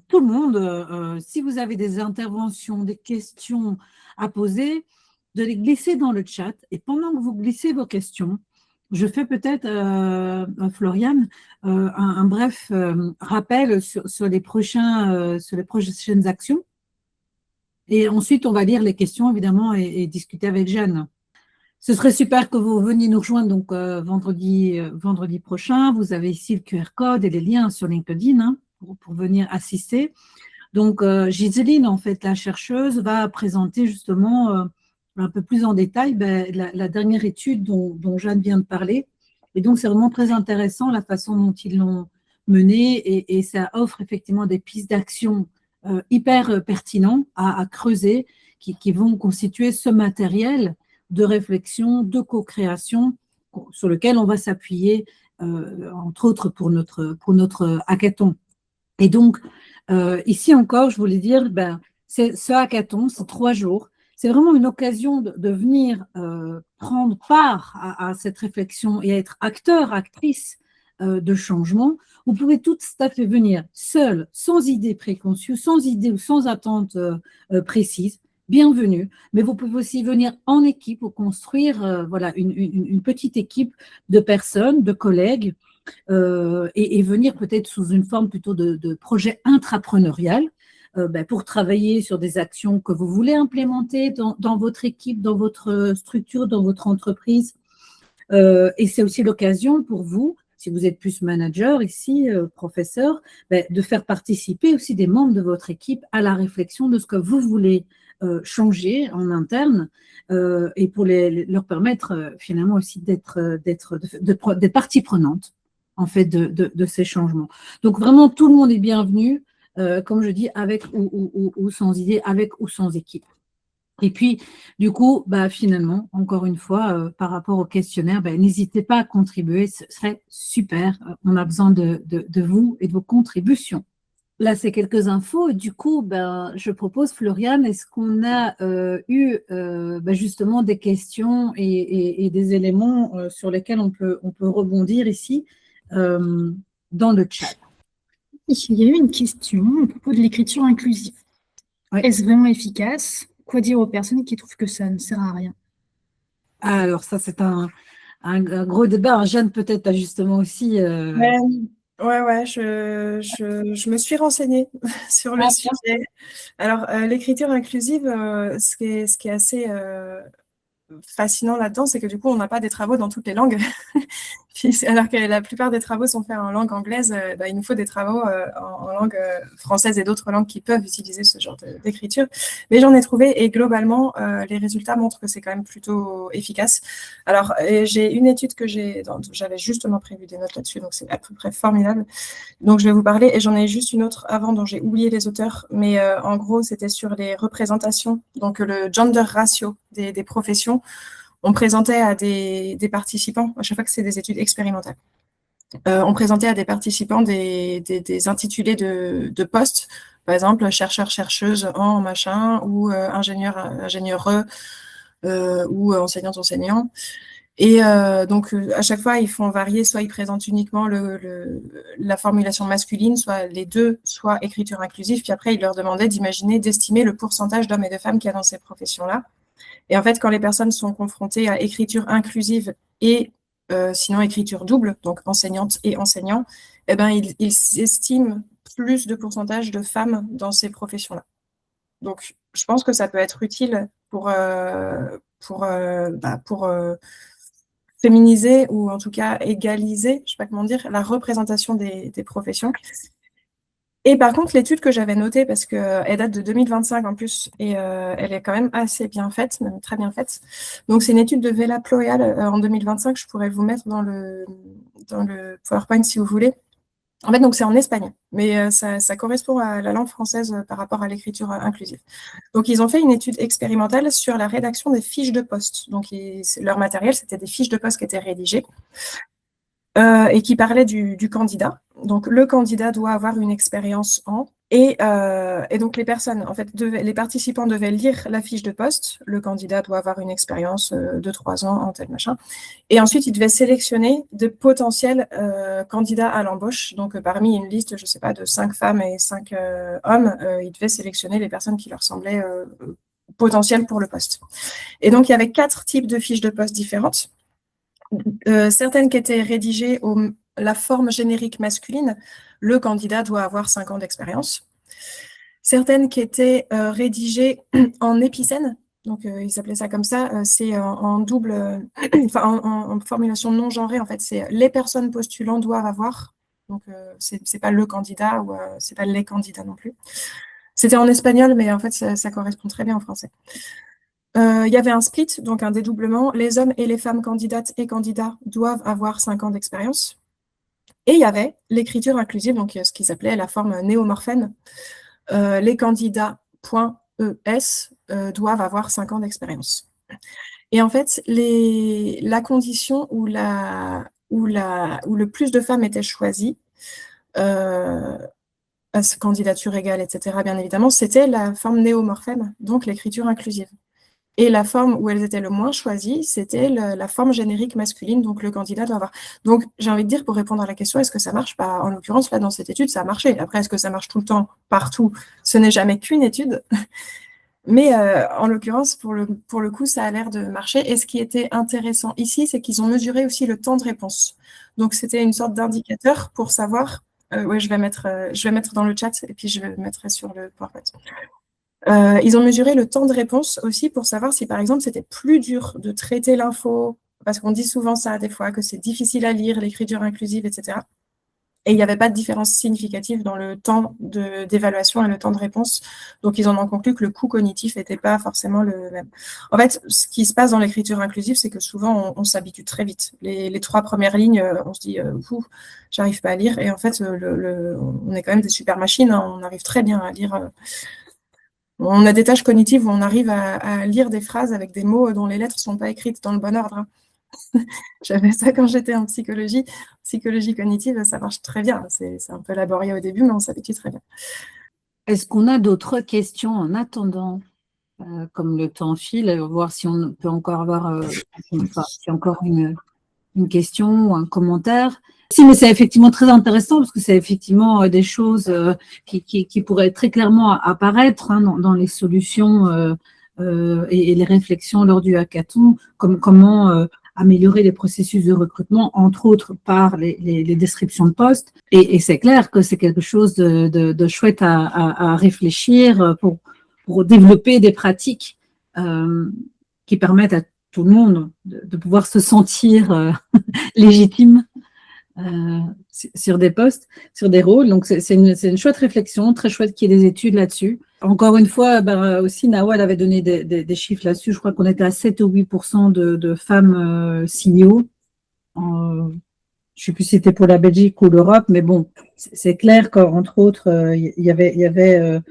tout le monde, si vous avez des interventions, des questions à poser, de les glisser dans le chat. Et pendant que vous glissez vos questions, je fais peut-être, Floriane, un bref rappel sur les prochaines actions. Et ensuite, on va lire les questions, évidemment, et discuter avec Jeanne. Ce serait super que vous veniez nous rejoindre donc, vendredi prochain. Vous avez ici le QR code et les liens sur LinkedIn. Hein. pour venir assister. Donc, Giseline, en fait, la chercheuse, va présenter justement un peu plus en détail la dernière étude dont Jeanne vient de parler. Et donc, c'est vraiment très intéressant la façon dont ils l'ont menée et ça offre effectivement des pistes d'action hyper pertinentes à creuser qui vont constituer ce matériel de réflexion, de co-création sur lequel on va s'appuyer, entre autres pour notre hackathon. Et donc, ici encore, je voulais dire, ce hackathon, c'est 3 jours. C'est vraiment une occasion de venir prendre part à cette réflexion et à être acteur, actrice de changement. Vous pouvez tout à fait venir seul, sans idée préconçue, sans idée ou sans attente précise. Bienvenue, mais vous pouvez aussi venir en équipe ou construire une petite équipe de personnes, de collègues, et venir peut-être sous une forme plutôt de projet intrapreneurial pour travailler sur des actions que vous voulez implémenter dans votre équipe, dans votre structure, dans votre entreprise. Et c'est aussi l'occasion pour vous, si vous êtes plus manager ici, professeur, de faire participer aussi des membres de votre équipe à la réflexion de ce que vous voulez changer en interne et pour leur permettre finalement aussi d'être partie prenante en fait de ces changements. Donc vraiment tout le monde est bienvenu, comme je dis, avec ou sans idée, avec ou sans équipe. Et puis, du coup, finalement, encore une fois, par rapport au questionnaire, n'hésitez pas à contribuer, ce serait super. On a besoin de vous et de vos contributions. Là, c'est quelques infos. Du coup, je propose, Floriane, est-ce qu'on a eu justement des questions et des éléments sur lesquels on peut rebondir ici dans le chat? Il y a eu une question à propos de l'écriture inclusive. Oui. Est-ce vraiment efficace? Quoi dire aux personnes qui trouvent que ça ne sert à rien? Alors ça, c'est un gros débat. Jeanne, peut-être, a justement aussi… Ouais, je me suis renseignée sur le sujet. Alors, l'écriture inclusive, ce qui est assez fascinant là-dedans, c'est que du coup, on n'a pas des travaux dans toutes les langues. Alors que la plupart des travaux sont faits en langue anglaise, il nous faut des travaux en langue française et d'autres langues qui peuvent utiliser ce genre d'écriture. Mais j'en ai trouvé et globalement, les résultats montrent que c'est quand même plutôt efficace. Alors, j'ai une étude j'avais justement prévu des notes là-dessus, donc c'est à peu près formidable. Donc, je vais vous parler et j'en ai juste une autre avant dont j'ai oublié les auteurs, mais en gros, c'était sur les représentations, donc le gender ratio des professions. On présentait à des participants, à chaque fois que c'est des études expérimentales, on présentait à des participants des intitulés de postes, par exemple chercheur, chercheuse en machin, ou ingénieur, ingénieureux, ou enseignante, enseignant. Et donc, à chaque fois, ils font varier, soit ils présentent uniquement la formulation masculine, soit les deux, soit écriture inclusive. Puis après, ils leur demandaient d'estimer le pourcentage d'hommes et de femmes qu'il y a dans ces professions-là. Et en fait, quand les personnes sont confrontées à écriture inclusive et sinon écriture double, donc enseignante et enseignant, ils estiment plus de pourcentage de femmes dans ces professions-là. Donc, je pense que ça peut être utile pour féminiser ou en tout cas égaliser, je ne sais pas comment dire, la représentation des professions. Et par contre, l'étude que j'avais notée, parce qu'elle date de 2025 en plus, et elle est quand même assez bien faite, même très bien faite. Donc, c'est une étude de Vela Ployal en 2025, je pourrais vous mettre dans le PowerPoint si vous voulez. En fait, donc c'est en Espagne, mais ça correspond à la langue française par rapport à l'écriture inclusive. Donc, ils ont fait une étude expérimentale sur la rédaction des fiches de poste. Donc, leur matériel, c'était des fiches de poste qui étaient rédigées et qui parlaient du candidat. Donc, le candidat doit avoir une expérience en… Et donc, les personnes, en fait, les participants devaient lire la fiche de poste. Le candidat doit avoir une expérience de 3 ans en tel machin. Et ensuite, il devait sélectionner de potentiels candidats à l'embauche. Donc, parmi une liste, je ne sais pas, de 5 femmes et 5 hommes, il devait sélectionner les personnes qui leur semblaient potentielles pour le poste. Et donc, il y avait 4 types de fiches de poste différentes. Certaines qui étaient rédigées la forme générique masculine, le candidat doit avoir 5 ans d'expérience. Certaines qui étaient rédigées en épicène, donc ils appelaient ça comme ça, c'est en double, en formulation non genrée, en fait, c'est les personnes postulantes doivent avoir Donc, c'est pas le candidat ou c'est pas les candidats non plus. C'était en espagnol, mais en fait, ça correspond très bien en français. Il y avait un split, donc un dédoublement. Les hommes et les femmes candidates et candidats doivent avoir 5 ans d'expérience. Et il y avait l'écriture inclusive, donc ce qu'ils appelaient la forme néomorphène. Les candidats .es doivent avoir 5 ans d'expérience. Et en fait, la condition où le plus de femmes étaient choisies, à candidature égale, etc., bien évidemment, c'était la forme néomorphème, donc l'écriture inclusive. Et la forme où elles étaient le moins choisies, c'était la forme générique masculine, donc le candidat doit avoir. Donc, j'ai envie de dire, pour répondre à la question, est-ce que ça marche? En l'occurrence, là, dans cette étude, ça a marché. Après, est-ce que ça marche tout le temps, partout? Ce n'est jamais qu'une étude. Mais en l'occurrence, pour le coup, ça a l'air de marcher. Et ce qui était intéressant ici, c'est qu'ils ont mesuré aussi le temps de réponse. Donc, c'était une sorte d'indicateur pour savoir... oui, je vais mettre dans le chat et puis je le mettrai sur le PowerPoint. Ils ont mesuré le temps de réponse aussi pour savoir si, par exemple, c'était plus dur de traiter l'info, parce qu'on dit souvent ça des fois, que c'est difficile à lire, l'écriture inclusive, etc. Et il n'y avait pas de différence significative dans le temps d'évaluation et le temps de réponse. Donc, ils en ont conclu que le coût cognitif n'était pas forcément le même. En fait, ce qui se passe dans l'écriture inclusive, c'est que souvent, on s'habitue très vite. Les 3 premières lignes, on se dit « j'arrive pas à lire ». Et en fait, on est quand même des super machines, hein, on arrive très bien à lire... On a des tâches cognitives où on arrive à lire des phrases avec des mots dont les lettres ne sont pas écrites dans le bon ordre. Hein. J'avais ça quand j'étais en psychologie. Psychologie cognitive, ça marche très bien. C'est un peu laborieux au début, mais on s'habitue très bien. Est-ce qu'on a d'autres questions en attendant, comme le temps file, voir si on peut encore avoir une question ou un commentaire? Si, mais c'est effectivement très intéressant parce que c'est effectivement des choses qui pourraient très clairement apparaître hein, dans les solutions et les réflexions lors du hackathon, comme comment améliorer les processus de recrutement, entre autres par les descriptions de postes. Et c'est clair que c'est quelque chose de chouette à réfléchir pour développer des pratiques qui permettent à tout le monde de pouvoir se sentir légitime sur des postes, sur des rôles. Donc, c'est une chouette réflexion, très chouette qu'il y ait des études là-dessus. Encore une fois, aussi, Nawal avait donné des chiffres là-dessus. Je crois qu'on était à 7 ou 8% de femmes signaux. Je ne sais plus si c'était pour la Belgique ou l'Europe, mais bon, c'est clair qu'entre autres, il y avait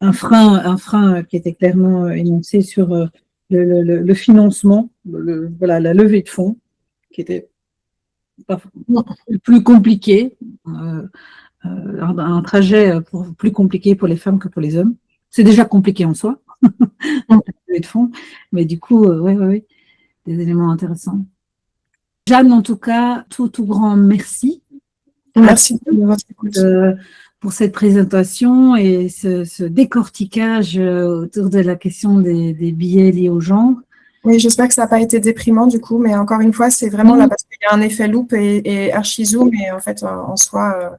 un frein qui était clairement énoncé sur le financement, la levée de fonds, qui était plus compliqué, un trajet plus compliqué pour les femmes que pour les hommes. C'est déjà compliqué en soi, de fond, mais du coup, oui, des éléments intéressants. Jeanne, en tout cas, tout grand merci. Merci de votre écoute. Pour cette présentation et ce décortiquage autour de la question des biais liés au genre. Oui, j'espère que ça n'a pas été déprimant du coup, mais encore une fois, c'est vraiment là parce qu'il y a un effet loupe et archi-zoom, et en fait, en soi,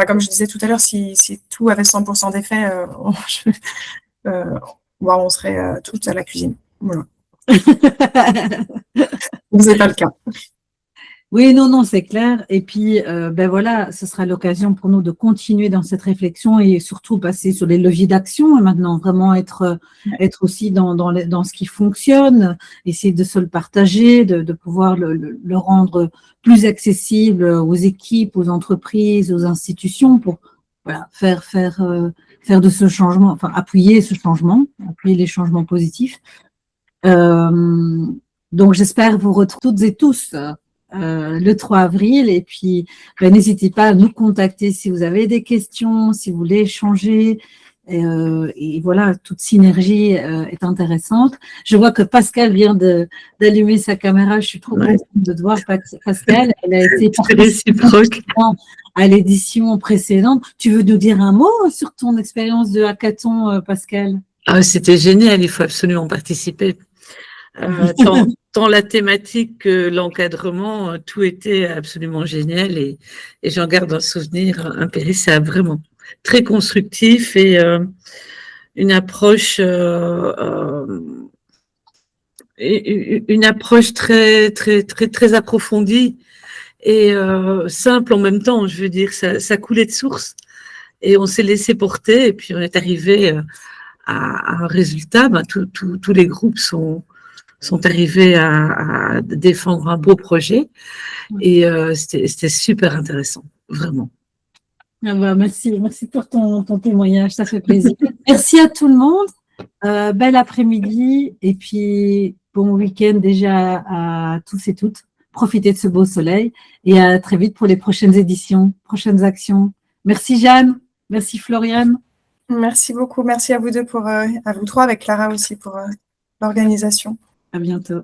comme je disais tout à l'heure, si tout avait 100% d'effet, on serait toutes à la cuisine. Voilà. Ce n'est pas le cas. Oui, non, c'est clair. Et puis, voilà, ce sera l'occasion pour nous de continuer dans cette réflexion et surtout passer sur les leviers d'action et maintenant vraiment être aussi dans ce qui fonctionne, essayer de se le partager, de pouvoir le rendre plus accessible aux équipes, aux entreprises, aux institutions pour faire de ce changement, enfin appuyer ce changement, appuyer les changements positifs. Donc, j'espère vous retrouver toutes et tous le 3 avril, et puis n'hésitez pas à nous contacter si vous avez des questions, si vous voulez échanger, et voilà, toute synergie est intéressante. Je vois que Pascal vient d'allumer sa caméra, je suis trop contente de te voir, Pascal. Elle a été réciproque à l'édition précédente. Tu veux nous dire un mot sur ton expérience de hackathon, Pascal? Ah, c'était génial, il faut absolument participer. Tant la thématique que l'encadrement, tout était absolument génial et j'en garde un souvenir impérissable, vraiment très constructif et une approche très approfondie et simple en même temps. Je veux dire, ça coulait de source et on s'est laissé porter et puis on est arrivé à un résultat. Ben, tous les groupes sont arrivés à défendre un beau projet et c'était super intéressant, vraiment. Ah bah, merci pour ton témoignage, ça fait plaisir. Merci à tout le monde. Bel après-midi et puis bon week-end déjà à tous et toutes. Profitez de ce beau soleil et à très vite pour les prochaines éditions, prochaines actions. Merci Jeanne, merci Floriane. Merci beaucoup. Merci à vous deux à vous trois avec Clara aussi pour l'organisation. À bientôt.